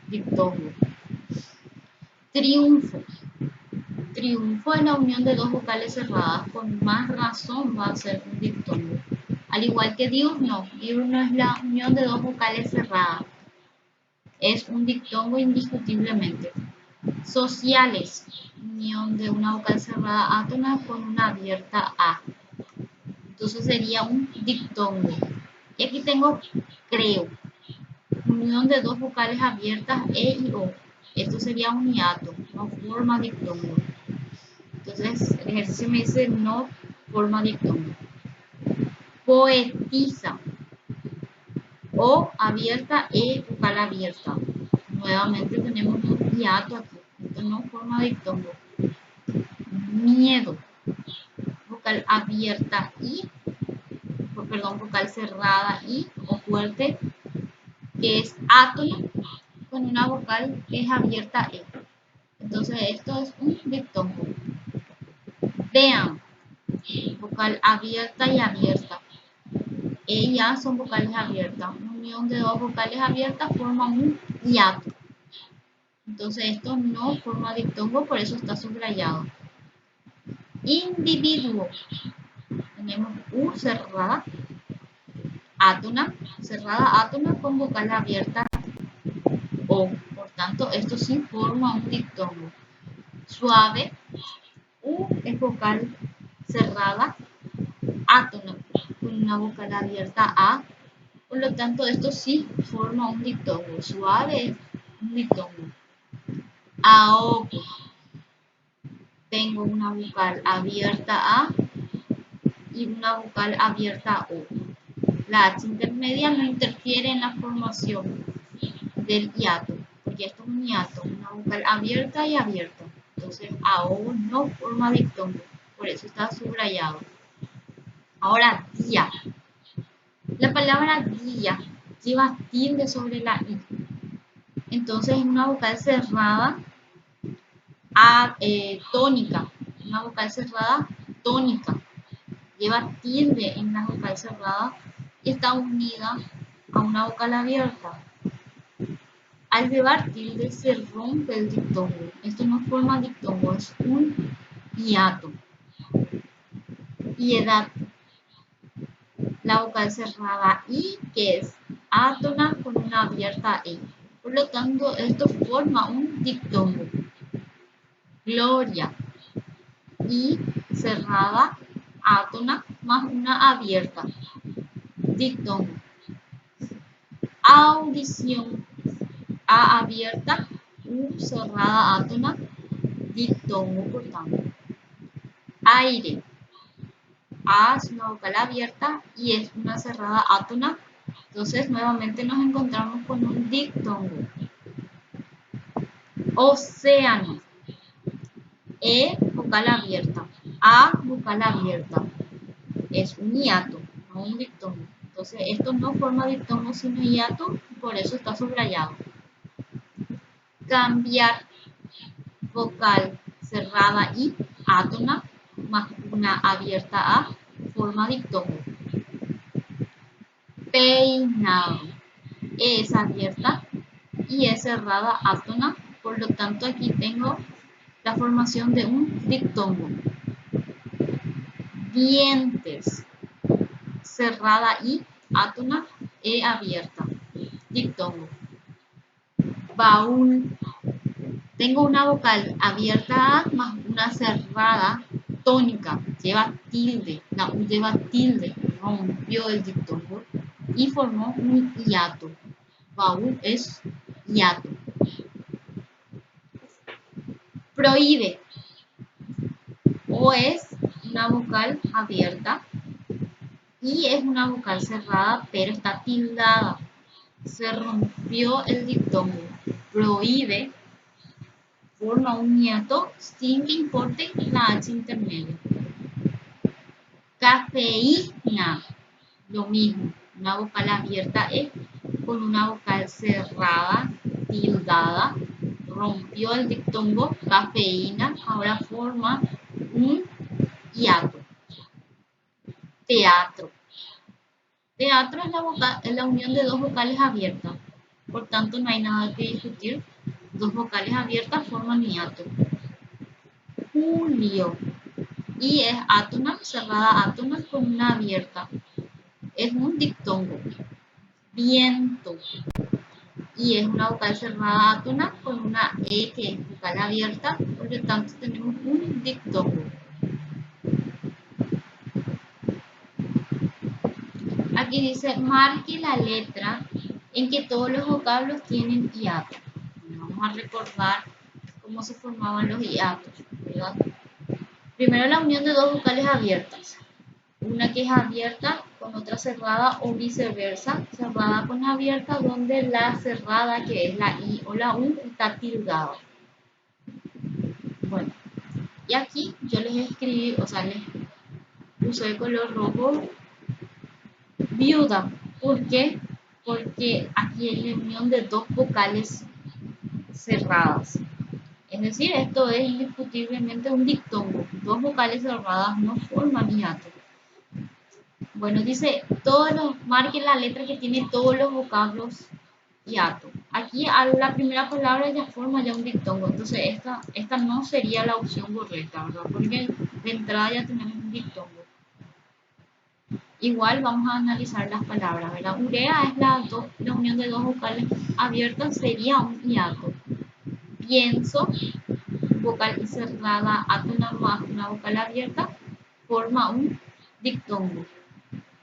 diptongo. Triunfo. Triunfo es la unión de dos vocales cerradas, con más razón va a ser un diptongo. Al igual que diurno, diurno es la unión de dos vocales cerradas. Es un diptongo indiscutiblemente. Sociales, unión de una vocal cerrada átona con una abierta A. Entonces sería un diptongo. Y aquí tengo creo, unión de dos vocales abiertas E y O. Esto sería un hiato, no forma diptongo. Entonces el ejercicio me dice no forma diptongo. Poetiza. O abierta, E vocal abierta. Nuevamente tenemos un hiato aquí. Esto no forma diptongo. Miedo. Vocal abierta I, perdón, vocal cerrada I o fuerte, que es átono, con una vocal que es abierta E. Entonces esto es un diptongo. Vean, vocal abierta y abierta. Ellas son vocales abiertas. Una unión de dos vocales abiertas forma un hiato. Entonces esto no forma diptongo, por eso está subrayado. Individuo. Tenemos U cerrada, átona, cerrada átona con vocal abierta O. Por tanto, esto sí forma un diptongo. Suave, U es vocal cerrada, átona con una vocal abierta A. Por lo tanto, esto sí forma un diptongo. Suave es un diptongo. Ahogo. Tengo una vocal abierta A y una vocal abierta O. La H intermedia no interfiere en la formación del hiato, porque esto es un hiato, una vocal abierta y abierta. Entonces, ahogo no forma diptongo, por eso está subrayado. Ahora, día. La palabra día lleva tilde sobre la I. Entonces, es una vocal cerrada tónica, una vocal cerrada tónica. Lleva tilde en la vocal cerrada y está unida a una vocal abierta. Al llevar tilde se rompe el diptongo. Esto no forma diptongo, es un hiato. Piedad. La vocal cerrada I, que es átona con una abierta E. Por lo tanto, esto forma un diptongo. Gloria. I cerrada, átona más una abierta. Diptongo. Audición. A abierta, U cerrada átona, diptongo por tanto. Aire. A es una vocal abierta y es una cerrada átona. Entonces nuevamente nos encontramos con un diptongo. Océano. E vocal abierta. A vocal abierta. Es un hiato, no un diptongo. Entonces esto no forma diptongo sino hiato, por eso está subrayado. Cambiar. Vocal cerrada I, átona, más una abierta A, forma diptongo. Peinado. E es abierta y es cerrada átona, por lo tanto aquí tengo la formación de un diptongo. Dientes. Cerrada I, átona, E abierta, diptongo. Baúl. Tengo una vocal abierta A más una cerrada tónica, lleva tilde, la U lleva tilde, rompió el diptongo y formó un hiato. Baúl es hiato. Prohíbe. O es una vocal abierta y es una vocal cerrada, pero está tildada. Se rompió el diptongo. Prohíbe forma un hiato sin que importe la H intermedia. Cafeína, lo mismo, una vocal abierta E con una vocal cerrada, tildada, rompió el diptongo, cafeína, ahora forma un hiato. Teatro. Teatro es la unión de dos vocales abiertas. Por tanto, no hay nada que discutir. Dos vocales abiertas forman hiato. Julio. Y es átona, cerrada átona con una abierta. Es un diptongo. Viento. Y es una vocal cerrada átona con una E que es vocal abierta. Por lo tanto, tenemos un diptongo. Aquí dice, marque la letra en que todos los vocablos tienen hiato. Vamos a recordar cómo se formaban los hiatos, ¿verdad? Primero la unión de dos vocales abiertas. Una que es abierta con otra cerrada o viceversa, cerrada con abierta, donde la cerrada, que es la I o la U, está tildada. Bueno, y aquí yo les escribí, o sea, les puse de color rojo viuda. ¿Por qué? Porque aquí hay la unión de dos vocales cerradas. Es decir, esto es indiscutiblemente un diptongo. Dos vocales cerradas no forman hiato. Bueno, dice, marquen la letra que tiene todos los vocablos hiato. Aquí a la primera palabra ya forma ya un diptongo. Entonces esta no sería la opción correcta, ¿verdad? Porque de entrada ya tenemos un diptongo. Igual vamos a analizar las palabras, ¿verdad? Urea es la unión de dos vocales abiertas, sería un hiato. Pienso, vocal cerrada, átona más una vocal abierta, forma un diptongo.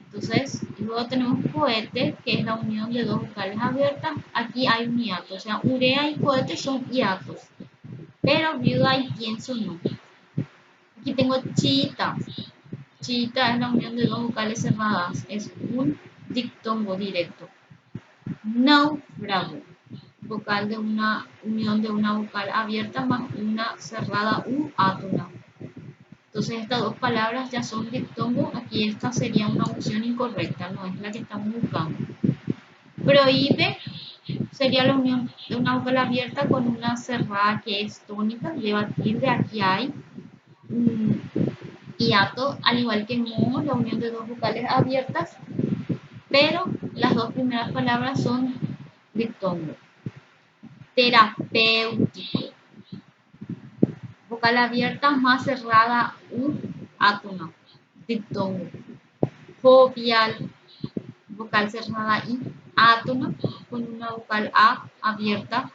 Entonces, luego tenemos cohete, que es la unión de dos vocales abiertas. Aquí hay un hiato, o sea, urea y cohete son hiatos, pero viuda y pienso no. Aquí tengo chita. Chita es la unión de dos vocales cerradas, es un diptongo directo. Náufrago, vocal de una unión de una vocal abierta más una cerrada u átona. Entonces estas dos palabras ya son diptongo. Aquí esta sería una opción incorrecta, no es la que estamos buscando. Prohíbe sería la unión de una vocal abierta con una cerrada que es tónica, lleva tilde. Aquí hay un hiato, al igual que mo, la unión de dos vocales abiertas, pero las dos primeras palabras son diptongo. Terapéutico, vocal abierta más cerrada u átona, diptongo. Jovial, vocal cerrada y átona con una vocal A abierta,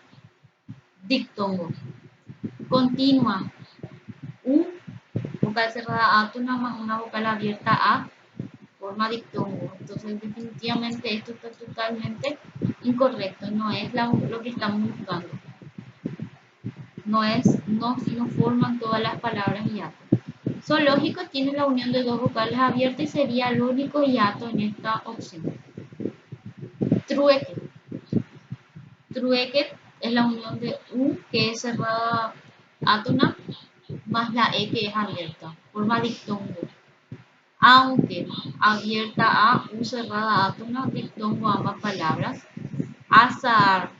diptongo. Continua, U, vocal cerrada átona más una vocal abierta A, forma diptongo. Entonces definitivamente esto está totalmente incorrecto, no es lo que estamos buscando. No forman todas las palabras hiato. Zoológico tiene la unión de dos vocales abiertas y sería el único hiato en esta opción. Trueque. Trueque es la unión de U, que es cerrada átona, más la E, que es abierta. Forma diptongo. Aunque abierta A, U cerrada átona, diptongo ambas palabras. Azar.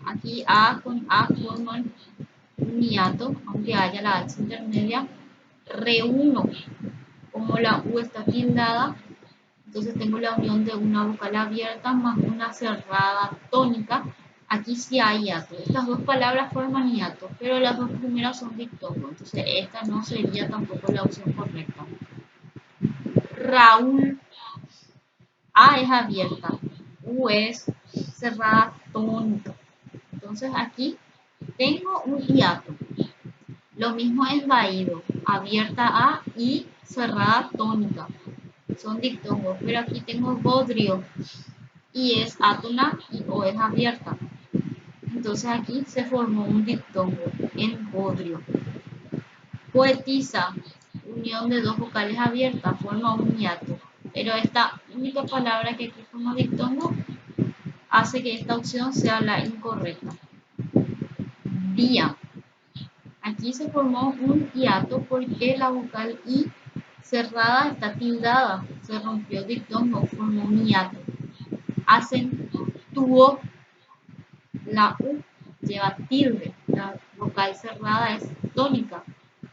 Aquí A con A forman un hiato, aunque haya la H intermedia. Reúno. Como la U está tildada, entonces tengo la unión de una vocal abierta más una cerrada tónica. Aquí sí hay hiato. Estas dos palabras forman hiato, pero las dos primeras son diptongo. Entonces esta no sería tampoco la opción correcta. Raúl. A es abierta. U es cerrada tónica. Entonces aquí tengo un hiato. Lo mismo es vaído. Abierta A y cerrada tónica. Son diptongos, pero aquí tengo bodrio y es átona y o es abierta. Entonces aquí se formó un diptongo en bodrio. Poetiza, unión de dos vocales abiertas, forma un hiato. Pero esta única palabra que aquí forma diptongo hace que esta opción sea la incorrecta. Vía. Aquí se formó un hiato porque la vocal I cerrada está tildada. Se rompió el diptongo, formó un hiato. Acentuó, la U lleva tilde, la vocal cerrada es tónica,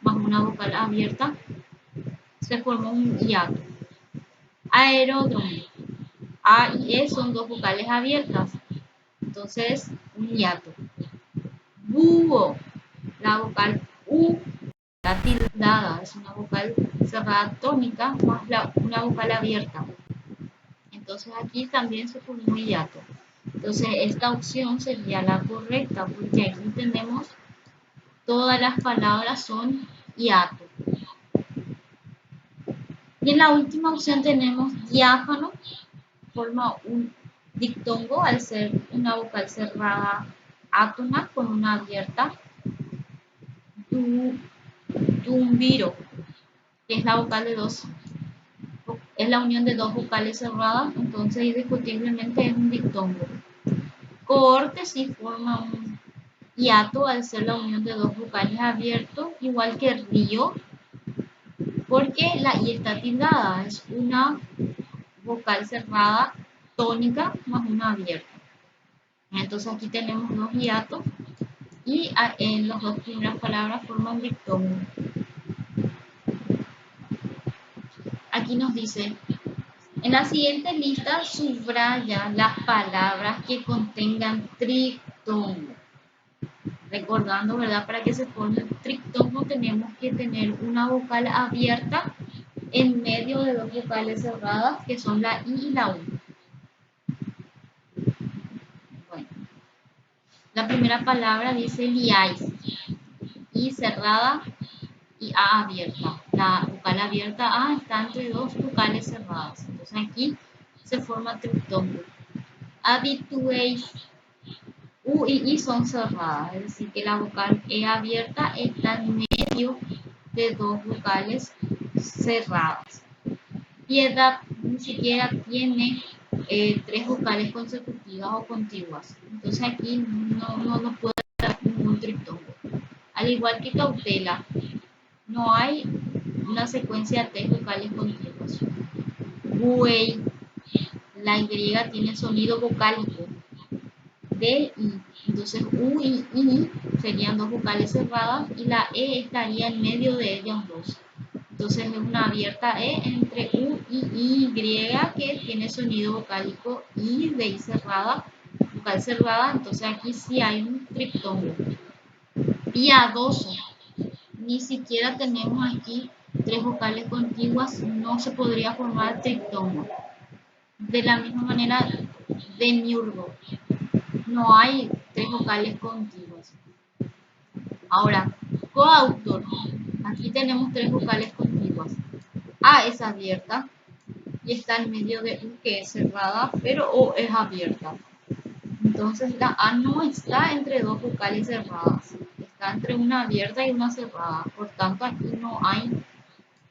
más una vocal abierta, se formó un hiato. Aeródromo. A y E son dos vocales abiertas. Entonces, un hiato. Búho. La vocal U, la tildada, es una vocal cerrada tónica más una vocal abierta. Entonces aquí también se pone un hiato. Entonces esta opción sería la correcta porque aquí tenemos todas las palabras son hiato. Y en la última opción tenemos diáfano, forma un diptongo al ser una vocal cerrada átona con una abierta. Dumbiro, que es la vocal de dos, es la unión de dos vocales cerradas, entonces indiscutiblemente es un diptongo. Cohorte sí forma un hiato al ser la unión de dos vocales abiertos, igual que río, porque la I está tildada, es una vocal cerrada tónica más una abierta. Entonces aquí tenemos dos hiatos y en las dos primeras palabras forman diptongo. Aquí nos dice, en la siguiente lista subraya las palabras que contengan triptongo. Recordando, ¿verdad? Para que se forme el triptongo tenemos que tener una vocal abierta en medio de dos vocales cerradas que son la I y la U. Bueno, la primera palabra dice liáis, I cerrada y A abierta. La vocal abierta A está entre dos vocales cerradas. Entonces aquí se forma triptongo. Habituéis, U y I son cerradas, es decir, que la vocal E abierta está en medio de dos vocales cerradas. Piedad ni siquiera tiene tres vocales consecutivas o contiguas. Entonces aquí no puede dar ningún triptongo. Al igual que cautela, no hay una secuencia de tres vocales contiguas. Buey, la Y tiene sonido vocálico de I. Entonces U y I serían dos vocales cerradas y la E estaría en medio de ellas dos. Entonces es una abierta E entre U y Y que tiene sonido vocálico I de I cerrada, vocal cerrada. Entonces aquí sí hay un triptongo. Piadoso. Ni siquiera tenemos aquí tres vocales contiguas, no se podría formar triptongo. De la misma manera, demiurgo. No hay tres vocales contiguas. Ahora, coautor. Aquí tenemos tres vocales contiguas. A es abierta y está en medio de U que es cerrada, pero O es abierta. Entonces la A no está entre dos vocales cerradas, está entre una abierta y una cerrada. Por tanto, aquí no hay,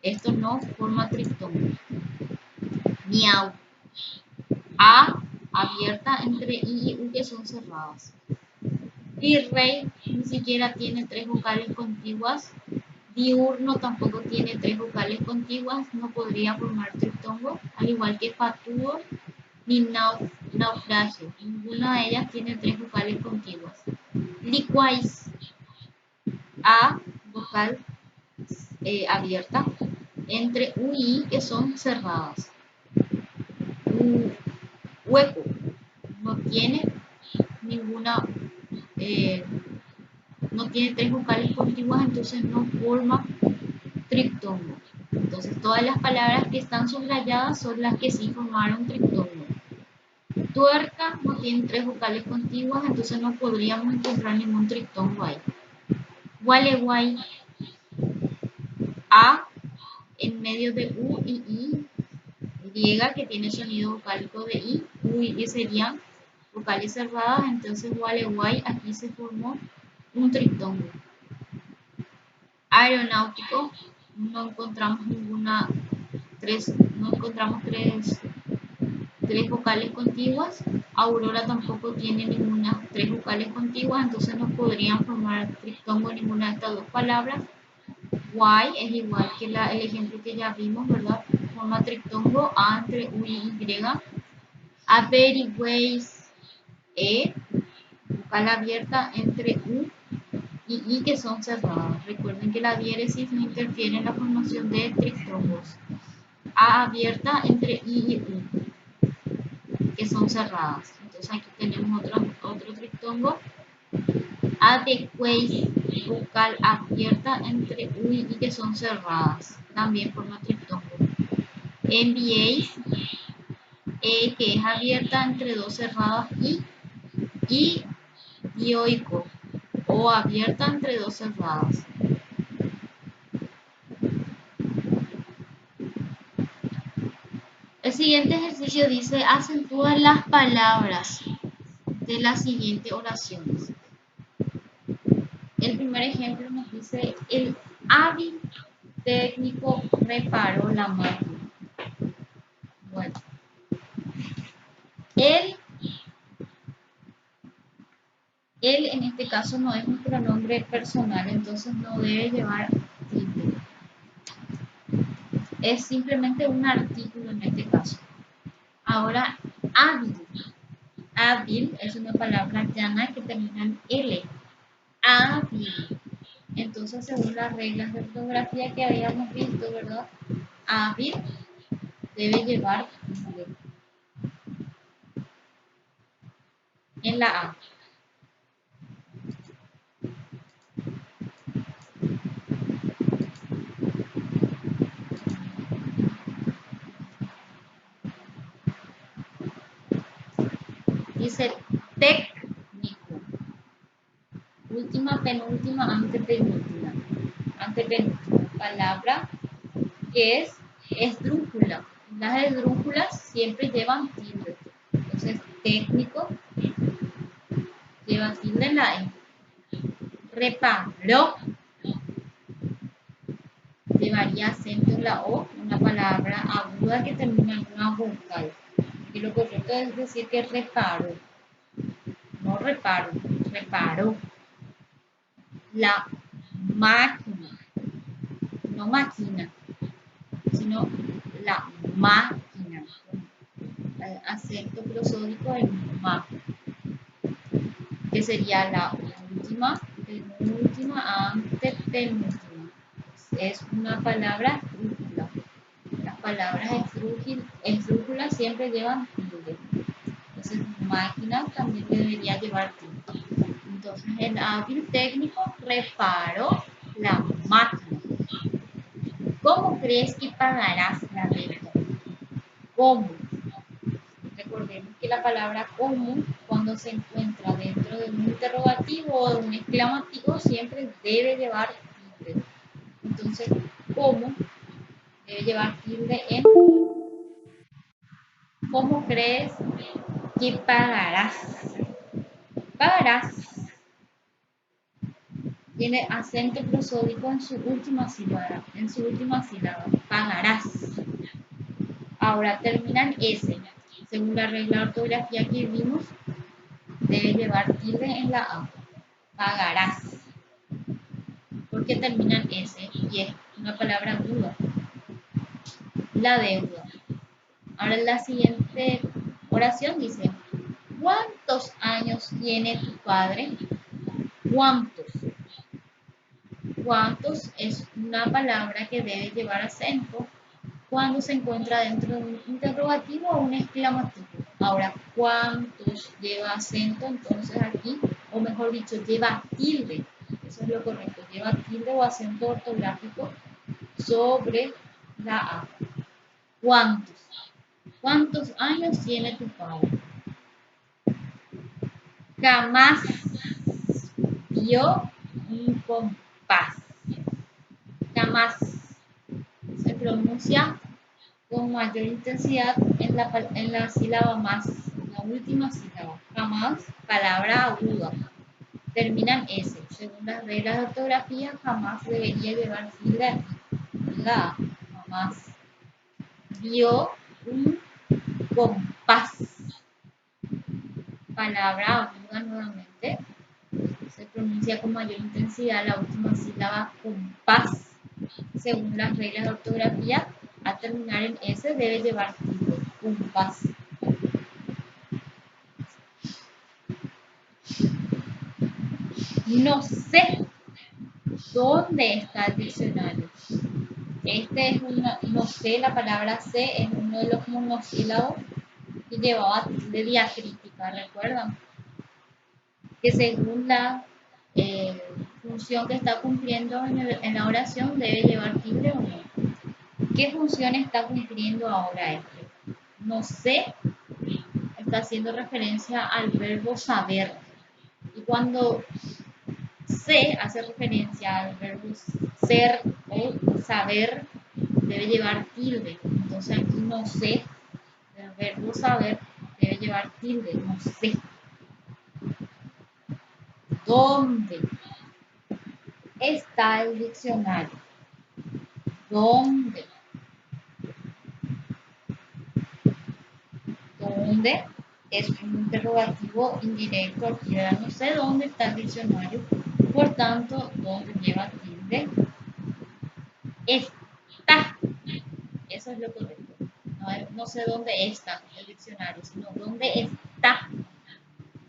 esto no forma triptongo. Miau. A abierta entre I y U que son cerradas. Virrey ni siquiera tiene tres vocales contiguas. Diurno tampoco tiene tres vocales contiguas, no podría formar triptongo, al igual que patúo ni naufragio. Ninguna de ellas tiene tres vocales contiguas. Liquáis, A, vocal abierta, entre U y I que son cerradas. Hueco, no tiene ninguna, no tiene tres vocales contiguas, entonces no forma triptongo. Entonces todas las palabras que están subrayadas son las que sí formaron triptongo. Tuerca no tiene tres vocales contiguas, entonces no podríamos encontrar ningún triptongo ahí. Gualeguay, A en medio de U y I, griega que tiene sonido vocálico de I, U y I serían vocales cerradas, entonces Gualeguay aquí se formó un triptongo. Aeronáutico, no encontramos tres vocales contiguas. Aurora tampoco tiene ninguna tres vocales contiguas, entonces no podrían formar triptongo ninguna de estas dos palabras. Y es igual que el ejemplo que ya vimos, ¿verdad? Forma triptongo A entre U y Y. Averigüéis, E, vocal abierta entre U y I que son cerradas. Recuerden que la diéresis no interfiere en la formación de triptongos. A abierta entre I y U, que son cerradas. Entonces aquí tenemos otro triptongo. Adecuéis, vocal abierta entre U y I, que son cerradas. También forma triptongo. Enviéis, que es abierta entre dos cerradas y dioico, o abierta entre dos cerradas. El siguiente ejercicio dice: acentúa las palabras de las siguientes oraciones. El primer ejemplo nos dice: el hábil técnico reparó la máquina. Bueno, él en este caso no es un pronombre personal, entonces no debe llevar tilde. Es simplemente un artículo en este caso. Ahora, hábil. Hábil es una palabra llana que termina en L. Hábil. Entonces, según las reglas de ortografía que habíamos visto, ¿verdad? Hábil debe llevar tilde en la A. Dice técnico. Última, penúltima, antepenúltima. Antepenúltima. Palabra que es esdrújula. Las esdrújulas siempre llevan tilde. Entonces, técnico lleva tilde en la E. Reparó llevaría acento en la O, una palabra aguda que termina en una vocal. Y lo correcto es decir que reparo, no reparo, reparo. La máquina, no máquina, sino la máquina. Acento prosódico en ma, que sería la última, penúltima, antepenúltima. Es una palabra esdrújula. Las palabras esdrújulas siempre llevan tilde. Entonces, máquina también debería llevar tilde. Entonces, el hábil técnico reparó la máquina. ¿Cómo crees que pagarás la deuda? ¿Cómo? Recordemos que la palabra cómo, cuando se encuentra dentro de un interrogativo o de un exclamativo, siempre debe llevar tilde. Entonces, ¿cómo? Debe llevar tilde en ¿cómo crees que pagarás? Pagarás. Tiene acento prosódico en su última sílaba. Pagarás. Ahora termina en S. Según la regla de ortografía que vimos, debe llevar tilde en la A. Pagarás. Porque termina en S y es una palabra aguda. La deuda. Ahora la siguiente oración dice: ¿cuántos años tiene tu padre? ¿Cuántos? ¿Cuántos? Es una palabra que debe llevar acento cuando se encuentra dentro de un interrogativo o un exclamativo. Ahora, ¿cuántos lleva acento? Entonces aquí, o mejor dicho, lleva tilde. Eso es lo correcto. Lleva tilde o acento ortográfico sobre la A. ¿Cuántos? ¿Cuántos años tiene tu padre? Jamás vio un compás. Jamás se pronuncia con mayor intensidad en la sílaba más, la última sílaba. Jamás, palabra aguda. Termina en S. Según las reglas de ortografía, jamás debería llevar tilde aquí. La jamás vio un compás. Palabra aguda nuevamente. Se pronuncia con mayor intensidad la última sílaba compás. Según las reglas de ortografía, al terminar en S debe llevar tilde, compás. No sé dónde está el diccionario. Este es una, no sé, la palabra sé es uno de los monosílabos que llevaba tilde diacrítica, ¿recuerdan? Que según la función que está cumpliendo en la oración debe llevar tilde o no. ¿Qué función está cumpliendo ahora este? No sé, está haciendo referencia al verbo saber. Y cuando sé hace referencia al verbo ser o saber, debe llevar tilde. Entonces aquí no sé, el verbo saber debe llevar tilde, no sé. ¿Dónde está el diccionario? ¿Dónde? ¿Dónde? Es un interrogativo indirecto aquí, ¿verdad? No sé dónde está el diccionario. Por tanto, ¿dónde lleva tilde? Está. Eso es lo correcto. No sé dónde está el diccionario, sino dónde está.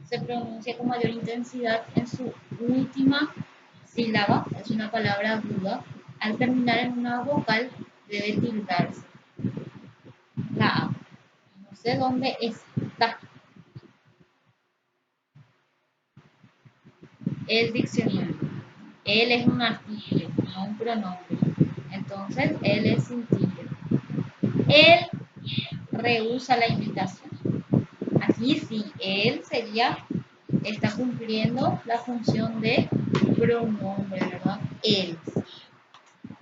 Se pronuncia con mayor intensidad en su última sílaba, es una palabra aguda. Al terminar en una vocal, debe tildarse la A. No sé dónde está el diccionario. Él es un artículo, no un pronombre. Entonces, él es sin tilde. Él rehúsa la invitación. Aquí sí, él sería, está cumpliendo la función de pronombre, ¿verdad? Él.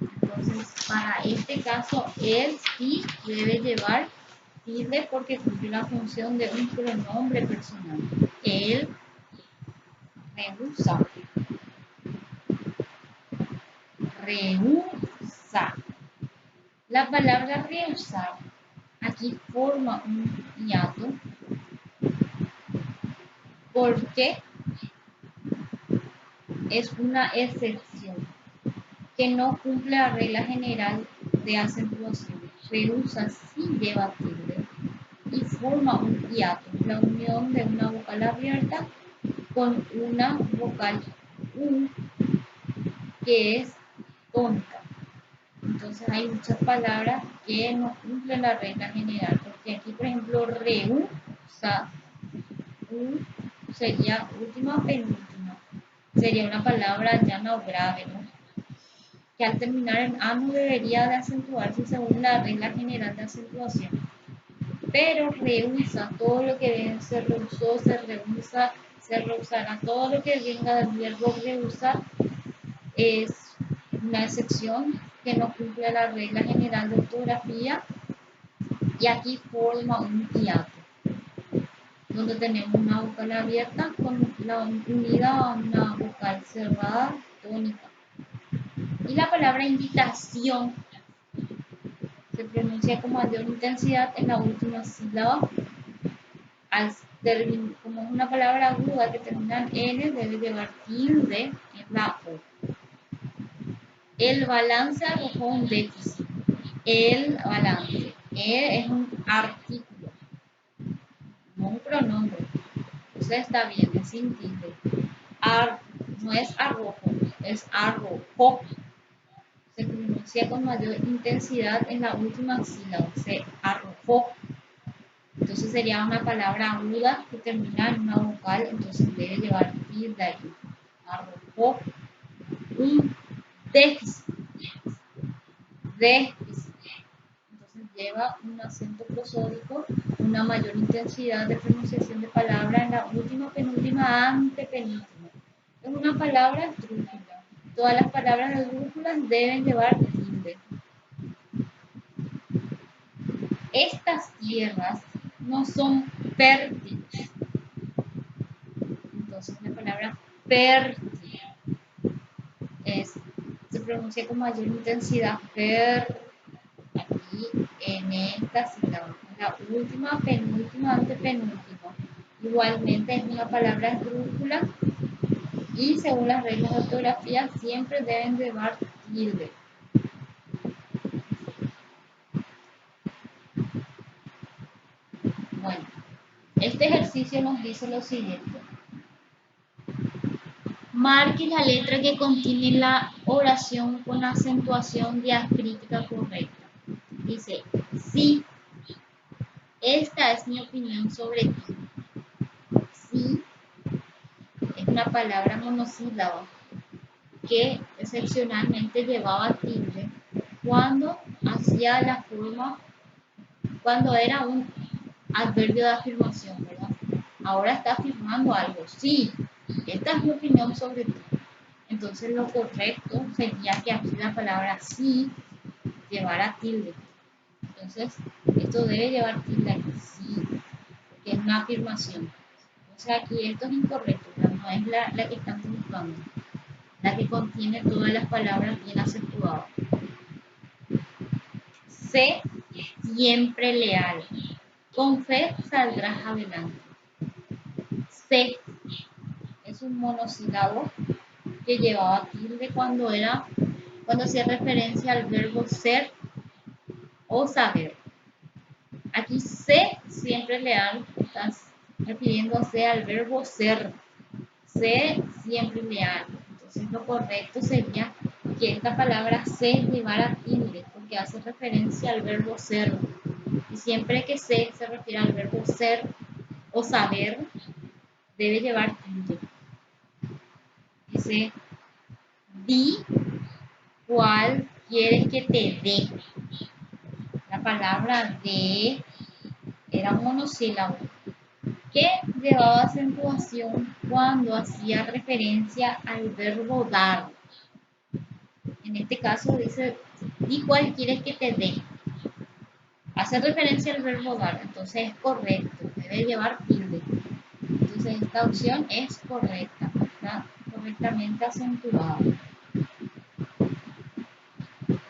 Entonces, para este caso, él sí debe llevar tilde porque cumple la función de un pronombre personal. Él rehúsa. Rehúsa. La palabra rehusar aquí forma un hiato porque es una excepción que no cumple la regla general de acentuación. Rehúsa sí lleva tilde y forma un hiato, la unión de una vocal abierta con una vocal U que es tónica. Entonces hay muchas palabras que no cumplen la regla general, porque aquí, por ejemplo, rehúsa, U sería última penúltima, sería una palabra llana o grave, ¿no? Que al terminar en A no debería de acentuarse según la regla general de acentuación. Pero rehúsa, todo lo que se rehusó, se rehusará, todo lo que venga del verbo rehusar es una excepción que no cumple la regla general de ortografía y aquí forma un hiato, donde tenemos una vocal abierta con la unida a una vocal cerrada tónica. Y la palabra invitación se pronuncia con mayor intensidad en la última sílaba. Como es una palabra aguda que termina en N, debe llevar tilde en la O. El balance arrojó un déficit. El balance. Es un artículo, no un pronombre. Entonces está bien, es sin tilde. No es arrojo, es arrojo. Se pronuncia con mayor intensidad en la última sílaba. Se arrojó. Entonces sería una palabra aguda que termina en una vocal, entonces debe llevar tilde ahí. Arrojó un déficit. Déficit. Entonces lleva un acento prosódico, una mayor intensidad de pronunciación de palabra en la última, penúltima, antepenúltima. Es una palabra esdrújula. Todas las palabras esdrújulas deben llevar tilde. Estas tierras no son fértiles. Entonces la palabra fértil se pronuncia con mayor intensidad aquí en esta sílaba, la última, penúltima, antepenúltima. Igualmente es una palabra esdrújula y según las reglas de ortografía siempre deben llevar tilde. Bueno, este ejercicio nos dice lo siguiente. Marque la letra que contiene la oración con acentuación diacrítica correcta. Dice, sí, esta es mi opinión sobre ti. Sí es una palabra monosílaba que excepcionalmente llevaba tilde cuando hacía la forma, cuando era un adverbio de afirmación, ¿verdad? Ahora está afirmando algo. Sí, esta es mi opinión sobre ti. Entonces lo correcto sería que aquí la palabra sí llevara tilde. Entonces esto debe llevar tilde aquí, sí, porque es una afirmación. O sea, aquí esto es incorrecto, no es la que estamos buscando, la que contiene todas las palabras bien acentuadas. Sé siempre leal. Con fe saldrás adelante. Sé es un monosílabo que llevaba tilde cuando hacía referencia al verbo ser o saber. Aquí sé siempre leal, estás refiriéndose al verbo ser. Sé siempre leal. Entonces lo correcto sería que esta palabra sé llevara tilde, porque hace referencia al verbo ser. Y siempre que sé se refiere al verbo ser o saber, debe llevar tilde. Dice, di cuál quieres que te dé. La palabra de era un monosílabo que llevaba acentuación cuando hacía referencia al verbo dar. En este caso dice, di cuál quieres que te dé. Hace referencia al verbo dar, entonces es correcto, debe llevar tilde. Entonces esta opción es correcta, está correctamente acentuada.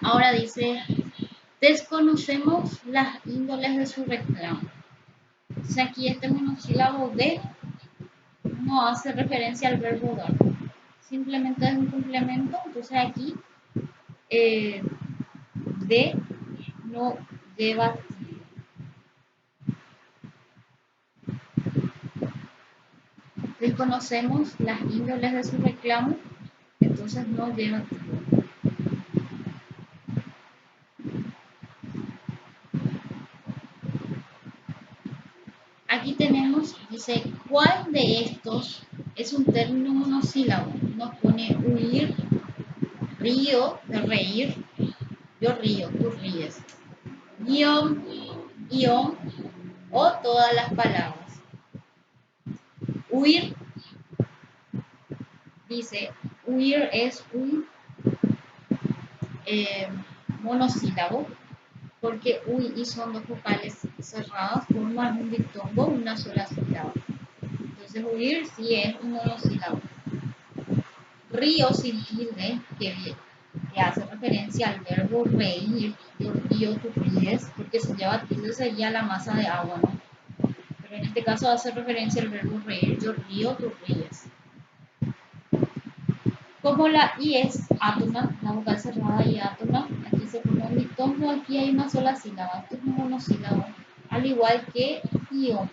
Ahora dice, desconocemos las índoles de su reclamo. Entonces aquí este monosílabo de no hace referencia al verbo dar. Simplemente es un complemento, entonces aquí de no lleva tilde. Desconocemos las índoles de su reclamo, entonces no lleva tilde. Aquí tenemos, dice, ¿cuál de estos es un término monosílabo? Nos pone huir, río, de reír, yo río, tú ríes, guión, guión o todas las palabras. Huir, dice, huir es un monosílabo porque uy y son dos vocales cerradas forman un diptongo, una sola sílaba. Entonces huir sí es un monosílabo. Río sin tilde, que hace referencia al verbo reír, yo río, tú ríes, porque si lleva tilde sería la masa de agua, ¿no? Pero en este caso hace referencia al verbo reír, yo río, tú ríes. Como la I es átona, la vocal cerrada y átona, aquí se pone un diptongo, aquí hay una sola sílaba, esto es un monosílabo, al igual que ion.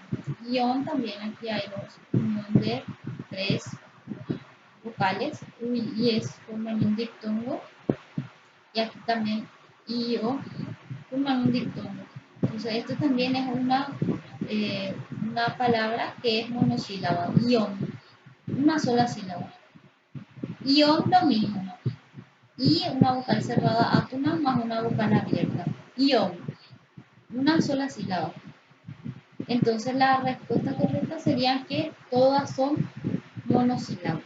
Ion también aquí hay dos, unión de tres vocales, U y es forman un diptongo, y aquí también io forman un diptongo. Entonces esto también es una palabra que es monosílaba, ion, una sola sílaba. Ion lo mismo. Y una vocal cerrada átona más una vocal abierta. Ion, una sola sílaba. Entonces la respuesta correcta sería que todas son monosílabos.